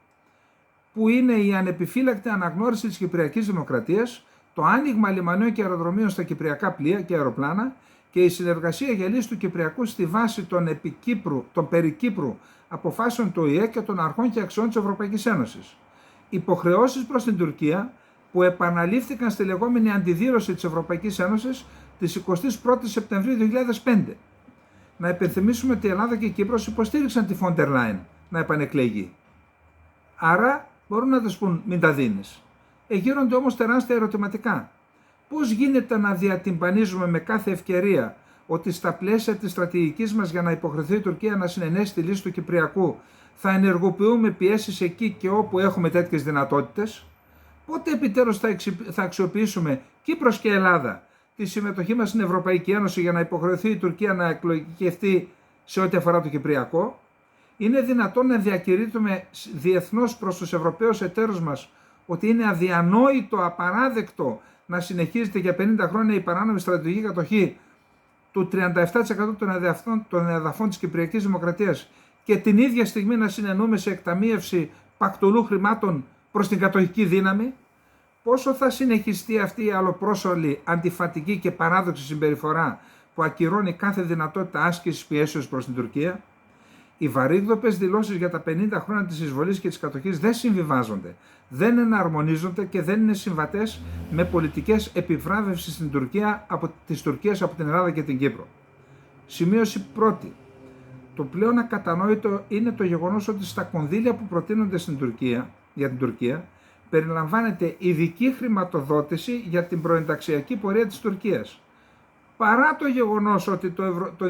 που είναι η ανεπιφύλακτη αναγνώριση της Κυπριακής Δημοκρατίας, το άνοιγμα λιμανιών και αεροδρομίων στα κυπριακά πλοία και αεροπλάνα και η συνεργασία για λύση του Κυπριακού στη βάση των περί Κύπρου αποφάσεων του ΟΗΕ και των αρχών και αξιών της Ευρωπαϊκής Ένωσης. Υποχρεώσεις προς την Τουρκία που επαναλήφθηκαν στη λεγόμενη αντιδήλωση της Ευρωπαϊκής Ένωσης της 21ης Σεπτεμβρίου 2005. Να υπενθυμίσουμε ότι η Ελλάδα και η Κύπρος υποστήριξαν τη Φόντερ Λάιν να επανεκλεγεί. Άρα μπορούν να τους πούν μην τα δίνεις. Εγείρονται όμως τεράστια ερωτηματικά. Πώς γίνεται να διατυμπανίζουμε με κάθε ευκαιρία ότι στα πλαίσια της στρατηγικής μας για να υποχρεωθεί η Τουρκία να συνενέσει τη λύση του Κυπριακού θα ενεργοποιούμε πιέσεις εκεί και όπου έχουμε τέτοιες δυνατότητες? Πότε επιτέλους θα αξιοποιήσουμε Κύπρος και Ελλάδα τη συμμετοχή μας στην Ευρωπαϊκή Ένωση για να υποχρεωθεί η Τουρκία να εκλογικευτεί σε ό,τι αφορά το Κυπριακό? Είναι δυνατόν να διακηρύττουμε διεθνώς προς τους Ευρωπαίους εταίρους μας ότι είναι αδιανόητο, απαράδεκτο να συνεχίζεται για 50 χρόνια η παράνομη στρατιωτική κατοχή του 37% των εδαφών της Κυπριακής Δημοκρατίας και την ίδια στιγμή να συνενούμε σε εκταμείευση πακτολού χρημάτων προς την κατοχική δύναμη? Πόσο θα συνεχιστεί αυτή η αλλοπρόσωλη, αντιφατική και παράδοξη συμπεριφορά που ακυρώνει κάθε δυνατότητα άσκησης πιέσεως προς την Τουρκία. Οι βαρύγδοπες δηλώσεις για τα 50 χρόνια της εισβολής και της κατοχής δεν συμβιβάζονται, δεν εναρμονίζονται και δεν είναι συμβατές με πολιτικές επιβράβευσης στην Τουρκία της Τουρκίας από την Ελλάδα και την Κύπρο. Σημείωση πρώτη. Το πλέον ακατανόητο είναι το γεγονός ότι στα κονδύλια που προτείνονται για την Τουρκία περιλαμβάνεται ειδική χρηματοδότηση για την προενταξιακή πορεία της Τουρκίας. Παρά το γεγονός ότι το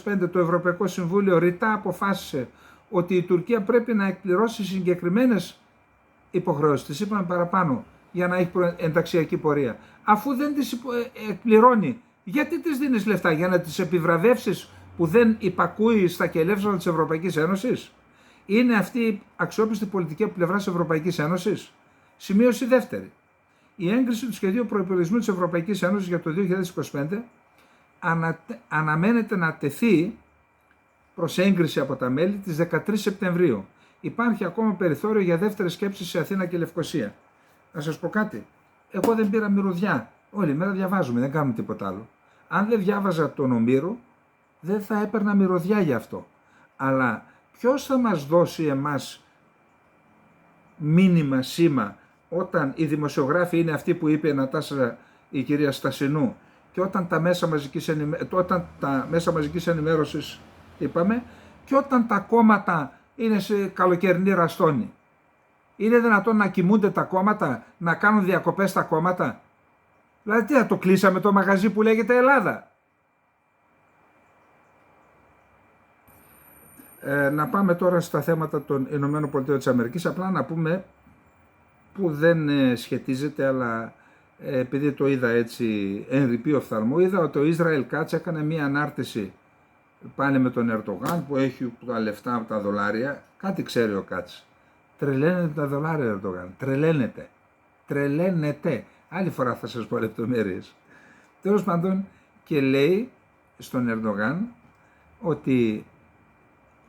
2005 το Ευρωπαϊκό Συμβούλιο ρητά αποφάσισε ότι η Τουρκία πρέπει να εκπληρώσει συγκεκριμένες υποχρεώσεις, τις είπαμε παραπάνω, για να έχει ενταξιακή πορεία. Αφού δεν τις εκπληρώνει, γιατί τις δίνεις λεφτά, για να τις επιβραβεύσεις που δεν υπακούει στα κελεύσματα της Ευρωπαϊκής Ένωσης? Είναι αυτή η αξιόπιστη πολιτική από πλευράς της Ευρωπαϊκής Ένωσης? Σημείωση δεύτερη. Η έγκριση του σχεδίου προϋπολογισμού της Ευρωπαϊκής Ένωσης για το 2025 αναμένεται να τεθεί προς έγκριση από τα μέλη της 13 Σεπτεμβρίου. Υπάρχει ακόμα περιθώριο για δεύτερες σκέψεις σε Αθήνα και Λευκοσία. Να σας πω κάτι. Εγώ δεν πήρα μυρωδιά. Όλη μέρα διαβάζουμε, δεν κάνουμε τίποτα άλλο. Αν δεν διάβαζα τον Ομήρου, δεν θα έπαιρνα μυρωδιά γι' αυτό. Αλλά ποιος θα μας δώσει εμάς μήνυμα, σήμα, όταν οι δημοσιογράφοι είναι αυτοί που είπε η κυρία Στασινού, και όταν τα μέσα μαζικής ενημέρωσης είπαμε, και όταν τα κόμματα είναι σε καλοκαιρινή ραστόνη? Είναι δυνατόν να κοιμούνται τα κόμματα, να κάνουν διακοπές τα κόμματα? Δηλαδή τι, το κλείσαμε το μαγαζί που λέγεται Ελλάδα? Να πάμε τώρα στα θέματα των ΗΠΑ, απλά να πούμε, που δεν σχετίζεται, αλλά επειδή το είδα έτσι εν ρηπή οφθαλμού, είδα ότι ο Ισραήλ Κάτς έκανε μία ανάρτηση πάλι με τον Ερντογάν, που έχει τα λεφτά από τα δολάρια. Κάτι ξέρει ο Κάτς. Τρελαίνεται τα δολάρια ο Ερντογάν. Τρελαίνεται. Άλλη φορά θα σας πω λεπτομέρειες. Τέλος πάντων, και λέει στον Ερντογάν ότι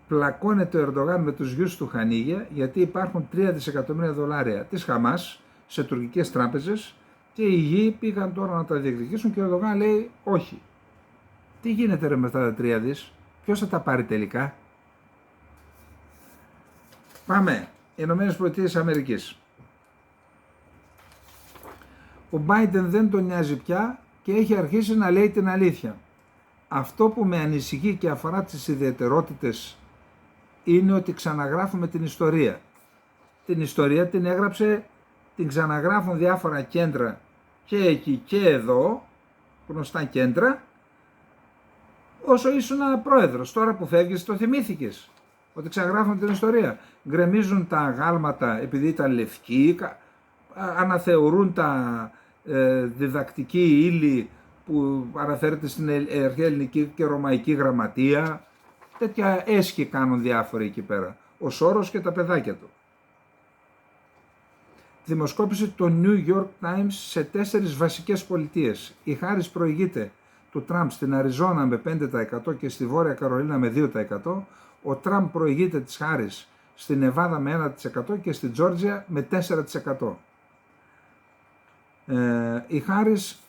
πλακώνεται ο Ερντογάν με τους γιους του Χανίγια, γιατί υπάρχουν 3 δισεκατομμύρια δολάρια της Χαμάς σε τουρκικές τράπεζες και οι γη πήγαν τώρα να τα διεκδικήσουν και ο Ερντογάν λέει όχι. Τι γίνεται ρε με αυτά τα 3 δις, ποιος θα τα πάρει τελικά? Πάμε, Ηνωμένες Πολιτείες Αμερικής. Ο Biden δεν τον νοιάζει πια και έχει αρχίσει να λέει την αλήθεια. Αυτό που με ανησυχεί και αφορά τις ιδιαιτερότητες είναι ότι ξαναγράφουμε την ιστορία. Την ιστορία την έγραψε, την ξαναγράφουν διάφορα κέντρα και εκεί και εδώ, γνωστά κέντρα, όσο ήσουν πρόεδρος. Τώρα που φεύγεις το θυμήθηκες, ότι ξαναγράφουν την ιστορία. Γκρεμίζουν τα αγάλματα επειδή ήταν λευκοί, αναθεωρούν τα διδακτική ύλη που αναφέρεται στην αρχαία ελληνική και ρωμαϊκή γραμματεία. Τέτοια έσχη κάνουν διάφοροι εκεί πέρα. Ο Σόρος και τα παιδάκια του. Δημοσκόπησε το New York Times σε 4 βασικές πολιτείες. Η Χάρις προηγείται του Τραμπ στην Αριζόνα με 5% και στη Βόρεια Καρολίνα με 2%. Ο Τραμπ προηγείται της Χάρις στη Νεβάδα με 1% και στη Τζόρτζια με 4%. Η Χάρις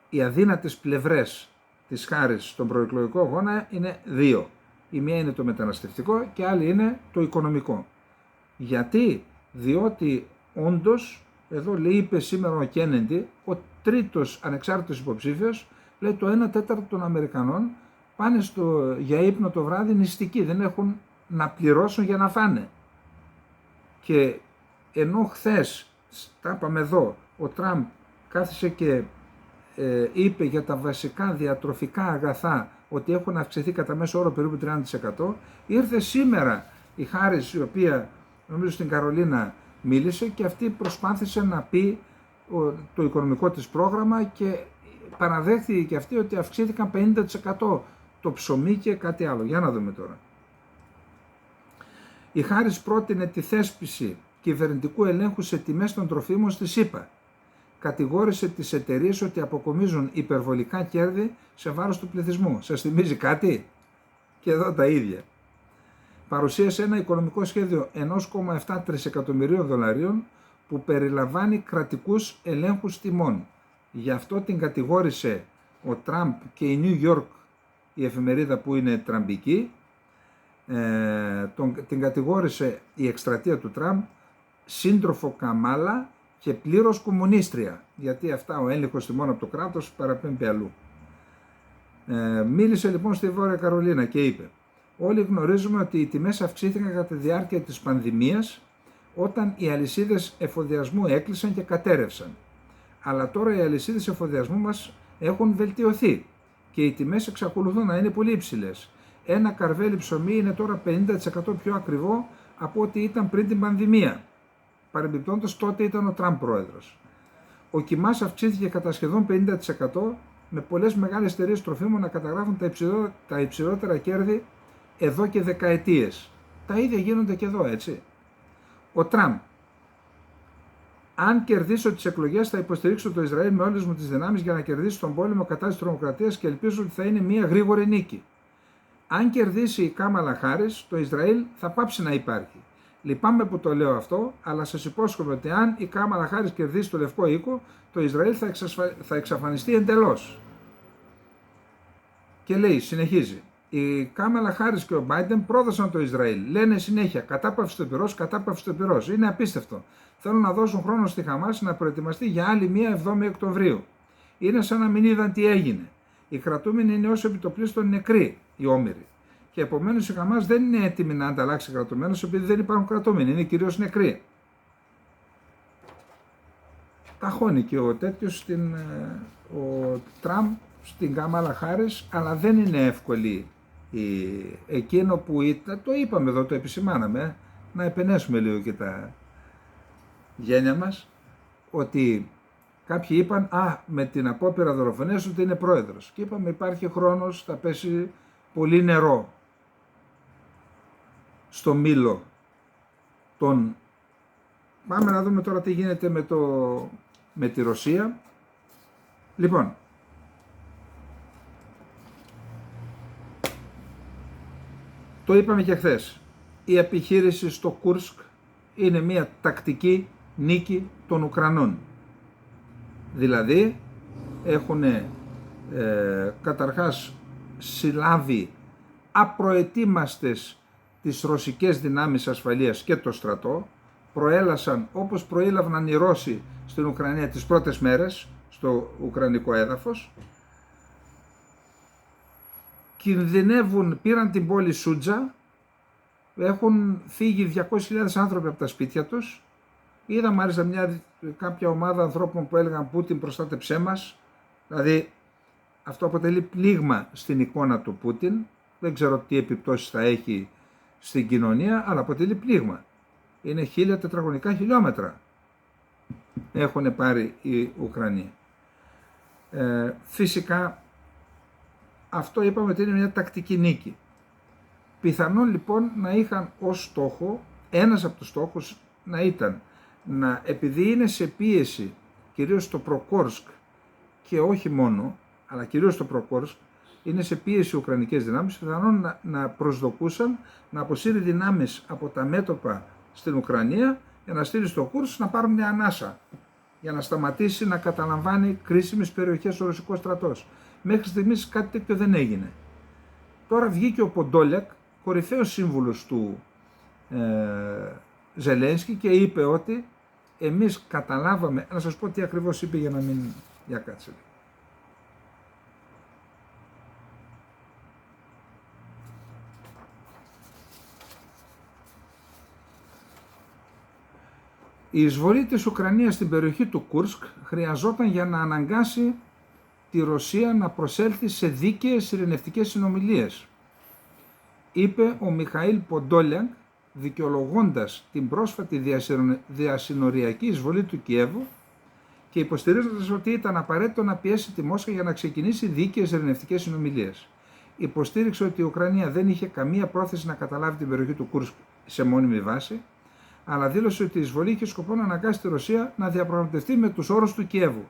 οι αδύνατες πλευρές της Χάρις στον προεκλογικό αγώνα είναι 2. Η μία είναι το μεταναστευτικό και άλλη είναι το οικονομικό. Γιατί? Διότι όντως, εδώ λέει, είπε σήμερα ο Κέννεντι, ο τρίτος ανεξάρτητος υποψήφιος, λέει το 1/4 των Αμερικανών πάνε για ύπνο το βράδυ νηστικοί, δεν έχουν να πληρώσουν για να φάνε. Και ενώ χθες, τα είπαμε εδώ, ο Τραμπ κάθισε και είπε για τα βασικά διατροφικά αγαθά ότι έχουν αυξηθεί κατά μέσο όρο περίπου 30%, ήρθε σήμερα η Χάρις, η οποία νομίζω στην Καρολίνα μίλησε και αυτή προσπάθησε να πει το οικονομικό της πρόγραμμα και παραδέχθηκε και αυτή ότι αυξήθηκαν 50% το ψωμί και κάτι άλλο. Για να δούμε τώρα. Η Χάρις πρότεινε τη θέσπιση κυβερνητικού ελέγχου σε τιμές των τροφίμων στη ΣΥΠΑ. Κατηγόρησε τις εταιρείες ότι αποκομίζουν υπερβολικά κέρδη σε βάρος του πληθυσμού. Σας θυμίζει κάτι? Και εδώ τα ίδια. Παρουσίασε ένα οικονομικό σχέδιο 1,7 τρισεκατομμυρίων δολαρίων που περιλαμβάνει κρατικούς ελέγχους τιμών. Γι' αυτό την κατηγόρησε ο Τραμπ και η New York, η εφημερίδα που είναι τραμπική, την κατηγόρησε η εκστρατεία του Τραμπ σύντροφο Καμάλα και πλήρως κομμουνίστρια, γιατί αυτά ο έλεγχος τιμών από το κράτος παραπέμπει αλλού. Μίλησε λοιπόν στη Βόρεια Καρολίνα και είπε: όλοι γνωρίζουμε ότι οι τιμές αυξήθηκαν κατά τη διάρκεια της πανδημίας, όταν οι αλυσίδες εφοδιασμού έκλεισαν και κατέρευσαν. Αλλά τώρα οι αλυσίδες εφοδιασμού μας έχουν βελτιωθεί και οι τιμές εξακολουθούν να είναι πολύ υψηλές. Ένα καρβέλι ψωμί είναι τώρα 50% πιο ακριβό από ό,τι ήταν πριν την πανδημία. Παρεμπιπτόντως, τότε ήταν ο Τραμπ πρόεδρος. Ο κοιμάς αυξήθηκε κατά σχεδόν 50%, με πολλές μεγάλες εταιρείες τροφίμων να καταγράφουν τα υψηλότερα κέρδη εδώ και δεκαετίες. Τα ίδια γίνονται και εδώ, έτσι. Ο Τραμπ: αν κερδίσω τις εκλογές, θα υποστηρίξω το Ισραήλ με όλες μου τις δυνάμεις για να κερδίσει τον πόλεμο κατά της τρομοκρατίας και ελπίζω ότι θα είναι μια γρήγορη νίκη. Αν κερδίσει η Κάμαλα Χάρις, το Ισραήλ θα πάψει να υπάρχει. Λυπάμαι που το λέω αυτό, αλλά σας υπόσχομαι ότι αν η Κάμαλα Χάρις κερδίσει το Λευκό Οίκο, το Ισραήλ θα εξαφανιστεί εντελώς. Και λέει, συνεχίζει: η Κάμαλα Χάρις και ο Μπάιντεν πρόδωσαν το Ισραήλ. Λένε συνέχεια κατάπαυση του πυρός, κατάπαυση του πυρός. Είναι απίστευτο. Θέλουν να δώσουν χρόνο στη Χαμάς να προετοιμαστεί για άλλη μία 7η Οκτωβρίου. Είναι σαν να μην είδαν τι έγινε. Οι κρατούμενοι είναι ως επιτοπλίστων νεκροί, οι όμηροι. Και επομένως η Χαμάς δεν είναι έτοιμη να ανταλλάξει κρατουμένους, επειδή δεν υπάρχουν κρατούμενοι, είναι κυρίως νεκροί. Ταχώνει και ο Τραμπ στην Καμάλα Χάρις, αλλά δεν είναι εύκολη εκείνο που ήταν, το είπαμε εδώ, το επισημάναμε, να επενέσουμε λίγο και τα γένια μας, ότι κάποιοι είπαν με την απόπειρα δολοφονίας ότι είναι πρόεδρος, και είπαμε υπάρχει χρόνος, θα πέσει πολύ νερό στο μήλο των... Πάμε να δούμε τώρα τι γίνεται με τη Ρωσία. Λοιπόν, το είπαμε και χθες, η επιχείρηση στο Κούρσκ είναι μια τακτική νίκη των Ουκρανών. Δηλαδή έχουν καταρχάς συλλάβει απροετοίμαστες τις ρωσικές δυνάμεις ασφαλείας και το στρατό, προέλασαν όπως προήλαβαν οι Ρώσοι στην Ουκρανία τις πρώτες μέρες στο ουκρανικό έδαφος, κινδυνεύουν, πήραν την πόλη Σούτζα, έχουν φύγει 200.000 άνθρωποι από τα σπίτια τους. Είδα μάλιστα κάποια ομάδα ανθρώπων που έλεγαν Πούτιν προστάτεψέ μας, δηλαδή αυτό αποτελεί πλήγμα στην εικόνα του Πούτιν, δεν ξέρω τι επιπτώσεις θα έχει στην κοινωνία, αλλά αποτελεί πλήγμα. Είναι 1.000 τετραγωνικά χιλιόμετρα έχουν πάρει οι Ουκρανοί. Φυσικά αυτό είπαμε ότι είναι μια τακτική νίκη. Πιθανόν λοιπόν να είχαν ως στόχο, ένας από τους στόχους να ήταν επειδή είναι σε πίεση κυρίως στο Προκόρσκ και όχι μόνο, αλλά κυρίως στο Προκόρσκ, είναι σε πίεση οι ουκρανικές δυνάμεις, πιθανόν να προσδοκούσαν να αποσύρει δυνάμεις από τα μέτωπα στην Ουκρανία για να στείλει στο Κούρσκ να πάρουν μια ανάσα, για να σταματήσει να καταλαμβάνει κρίσιμες περιοχές ο ρωσικός στρατός. Μέχρι στιγμής κάτι τέτοιο δεν έγινε. Τώρα βγήκε ο Ποντόλιακ, κορυφαίος σύμβουλος του Ζελένσκι, και είπε ότι εμείς καταλάβαμε, να σας πω τι ακριβώς είπε για να μην... Για κάτσε. Η εισβολή της Ουκρανίας στην περιοχή του Κούρσκ χρειαζόταν για να αναγκάσει τη Ρωσία να προσέλθει σε δίκαιες ειρηνευτικές συνομιλίες, είπε ο Μιχαήλ Ποντόλιακ, δικαιολογώντας την πρόσφατη διασυνοριακή εισβολή του Κιέβου και υποστηρίζοντας ότι ήταν απαραίτητο να πιέσει τη Μόσχα για να ξεκινήσει δίκαιες ειρηνευτικές συνομιλίες. Υποστήριξε ότι η Ουκρανία δεν είχε καμία πρόθεση να καταλάβει την περιοχή του Κούρσκ σε μόνιμη βάση, αλλά δήλωσε ότι η εισβολή είχε σκοπό να αναγκάσει τη Ρωσία να διαπραγματευτεί με τους όρους του Κιέβου.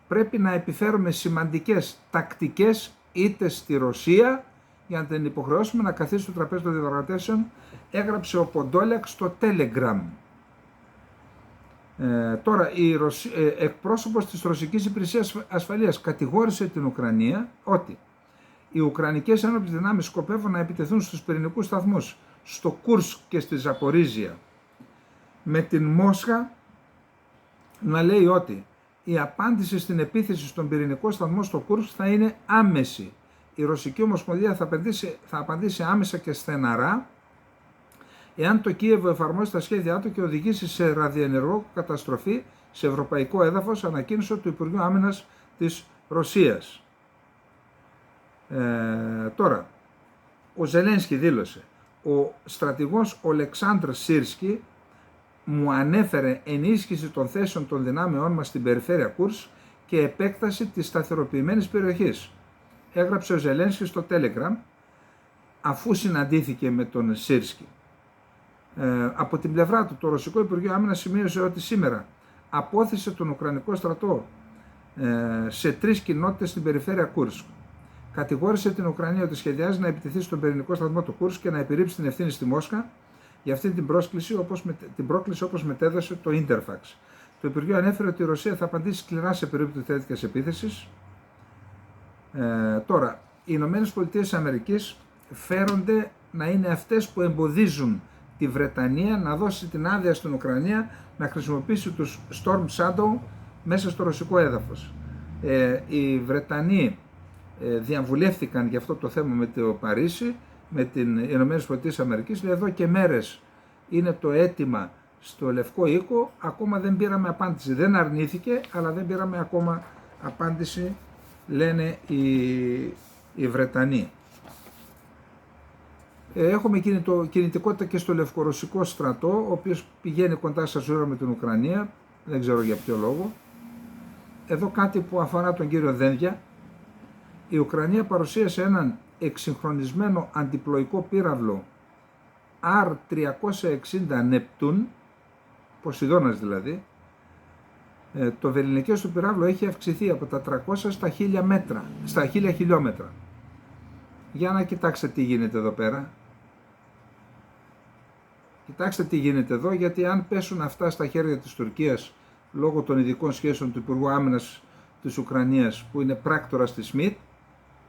Πρέπει να επιφέρουμε σημαντικές τακτικές ήττες στη Ρωσία για να την υποχρεώσουμε να καθίσει στο τραπέζι των διαπραγματεύσεων, έγραψε ο Ποντόλιακ στο Telegram. Τώρα, εκπρόσωπος της Ρωσικής Υπηρεσίας Ασφαλείας κατηγόρησε την Ουκρανία ότι οι Ουκρανικές ένοπλες δυνάμεις σκοπεύουν να επιτεθούν στους πυρηνικούς σταθμούς στο Κούρσκ και στη Ζαπορίζια, με την Μόσχα να λέει ότι η απάντηση στην επίθεση στον πυρηνικό σταθμό στο Κούρσκ θα είναι άμεση. Η Ρωσική Ομοσπονδία θα απαντήσει άμεσα και στεναρά εάν το Κίεβο εφαρμόσει τα σχέδιά του και οδηγήσει σε ραδιενεργό καταστροφή σε ευρωπαϊκό έδαφος, ανακοίνωσε του Υπουργείου Άμυνας της Ρωσίας. Τώρα, ο Ζελένσκι δήλωσε: ο στρατηγός Ολεξάνδρ Σίρσκι μου ανέφερε ενίσχυση των θέσεων των δυνάμεών μας στην περιφέρεια Κούρσκ και επέκταση της σταθεροποιημένης περιοχής. Έγραψε ο Ζελένσκι στο Telegram αφού συναντήθηκε με τον Σίρσκι. Από την πλευρά του, το Ρωσικό Υπουργείο Άμυνας σημείωσε ότι σήμερα απόθεσε τον Ουκρανικό στρατό σε 3 κοινότητες στην περιφέρεια Κούρσκ. Κατηγόρησε την Ουκρανία ότι σχεδιάζει να επιτεθεί στον πυρηνικό σταθμό του Κούρσκ και να επιρρύψει την ευθύνη στη Μόσχα για αυτή την πρόκληση, όπως μετέδωσε το Interfax. Το Υπουργείο ανέφερε ότι η Ρωσία θα απαντήσει σκληρά σε περίπτωση τέτοιας επίθεσης. Τώρα, οι ΗΠΑ φέρονται να είναι αυτές που εμποδίζουν τη Βρετανία να δώσει την άδεια στην Ουκρανία να χρησιμοποιήσει τους Storm Shadow μέσα στο ρωσικό έδαφος. Οι Βρετανοί διαβουλεύτηκαν για αυτό το θέμα με το Παρίσι, με την ΗΠΑ. Εδώ και μέρες είναι το αίτημα στο Λευκό Οίκο, ακόμα δεν πήραμε απάντηση. Δεν αρνήθηκε, αλλά δεν πήραμε ακόμα απάντηση, λένε οι Βρετανοί. Έχουμε κινητικότητα και στο λευκορωσικό στρατό, ο οποίος πηγαίνει κοντά στα σύνορα με την Ουκρανία, δεν ξέρω για ποιο λόγο. Εδώ κάτι που αφορά τον κύριο Δένδια. Η Ουκρανία παρουσίασε έναν εξυγχρονισμένο αντιπλοϊκό πύραυλο R-360 Νεπτούν, Ποσειδώνας δηλαδή. Το βεληνικές του πυράβλο έχει αυξηθεί από τα 300 στα 1000 χιλιόμετρα. Για να κοιτάξτε τι γίνεται εδώ πέρα. Κοιτάξτε τι γίνεται εδώ, γιατί αν πέσουν αυτά στα χέρια της Τουρκίας λόγω των ειδικών σχέσεων του Υπουργού Άμυνας της Ουκρανίας, που είναι πράκτορας της ΣΜΙΤ,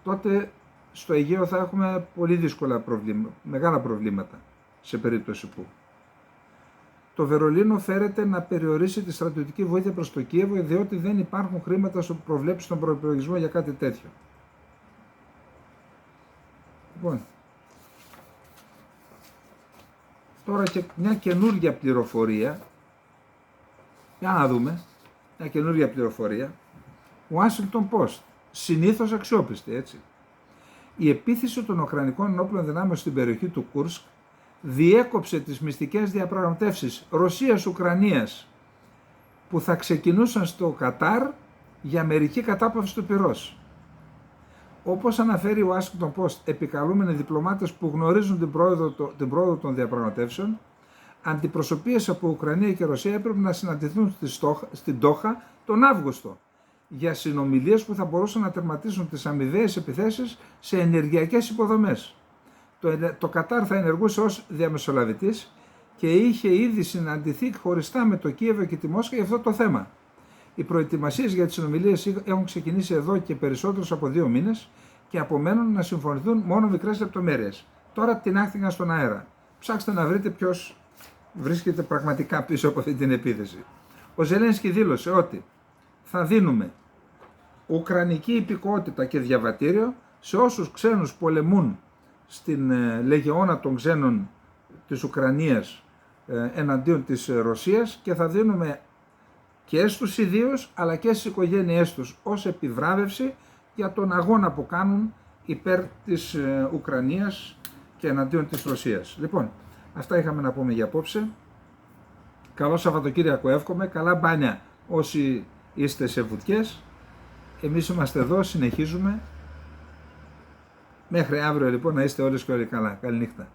τότε στο Αιγαίο θα έχουμε πολύ δύσκολα προβλήματα, μεγάλα προβλήματα σε περίπτωση που. Το Βερολίνο φέρεται να περιορίσει τη στρατιωτική βοήθεια προς το Κίεβο, διότι δεν υπάρχουν χρήματα στο προβλέψει στον προϋπολογισμό για κάτι τέτοιο. Λοιπόν, τώρα και μια καινούργια πληροφορία. Για να δούμε. Μια καινούργια πληροφορία. Washington Post. Συνήθως αξιόπιστη, έτσι. Η επίθεση των Ουκρανικών ενόπλων δυνάμεων στην περιοχή του Κούρσκ διέκοψε τις μυστικές διαπραγματεύσεις Ρωσίας-Ουκρανίας που θα ξεκινούσαν στο Κατάρ για μερική κατάπαυση του πυρός. Όπως αναφέρει ο Washington Post, επικαλούμενοι διπλωμάτες που γνωρίζουν την πρόοδο των διαπραγματεύσεων, αντιπροσωπείες από Ουκρανία και Ρωσία έπρεπε να συναντηθούν στην Ντόχα τον Αύγουστο για συνομιλίες που θα μπορούσαν να τερματίσουν τις αμοιβαίες επιθέσεις σε ενεργειακές υποδομές. Το Κατάρ θα ενεργούσε ως διαμεσολαβητής και είχε ήδη συναντηθεί χωριστά με το Κίεβο και τη Μόσχα για αυτό το θέμα. Οι προετοιμασίες για τις συνομιλίες έχουν ξεκινήσει εδώ και περισσότερους από 2 μήνες και απομένουν να συμφωνηθούν μόνο μικρές λεπτομέρειες. Τώρα τεινάχθηκαν στον αέρα. Ψάξτε να βρείτε ποιος βρίσκεται πραγματικά πίσω από αυτή την επίθεση. Ο Ζελένσκι δήλωσε ότι θα δίνουμε ουκρανική υπηκότητα και διαβατήριο σε όσους ξένους πολεμούν στην λεγεώνα των ξένων της Ουκρανίας εναντίον της Ρωσίας και θα δίνουμε και στους ιδίους αλλά και στις οικογένειές τους ως επιβράβευση για τον αγώνα που κάνουν υπέρ της Ουκρανίας και εναντίον της Ρωσίας. Λοιπόν, αυτά είχαμε να πούμε για απόψε. Καλό Σαββατοκύριακο εύχομαι, καλά μπάνια όσοι είστε σε βουτιές. Εμείς είμαστε εδώ, συνεχίζουμε. Μέχρι αύριο λοιπόν να είστε όλες και όλοι καλά. Καληνύχτα.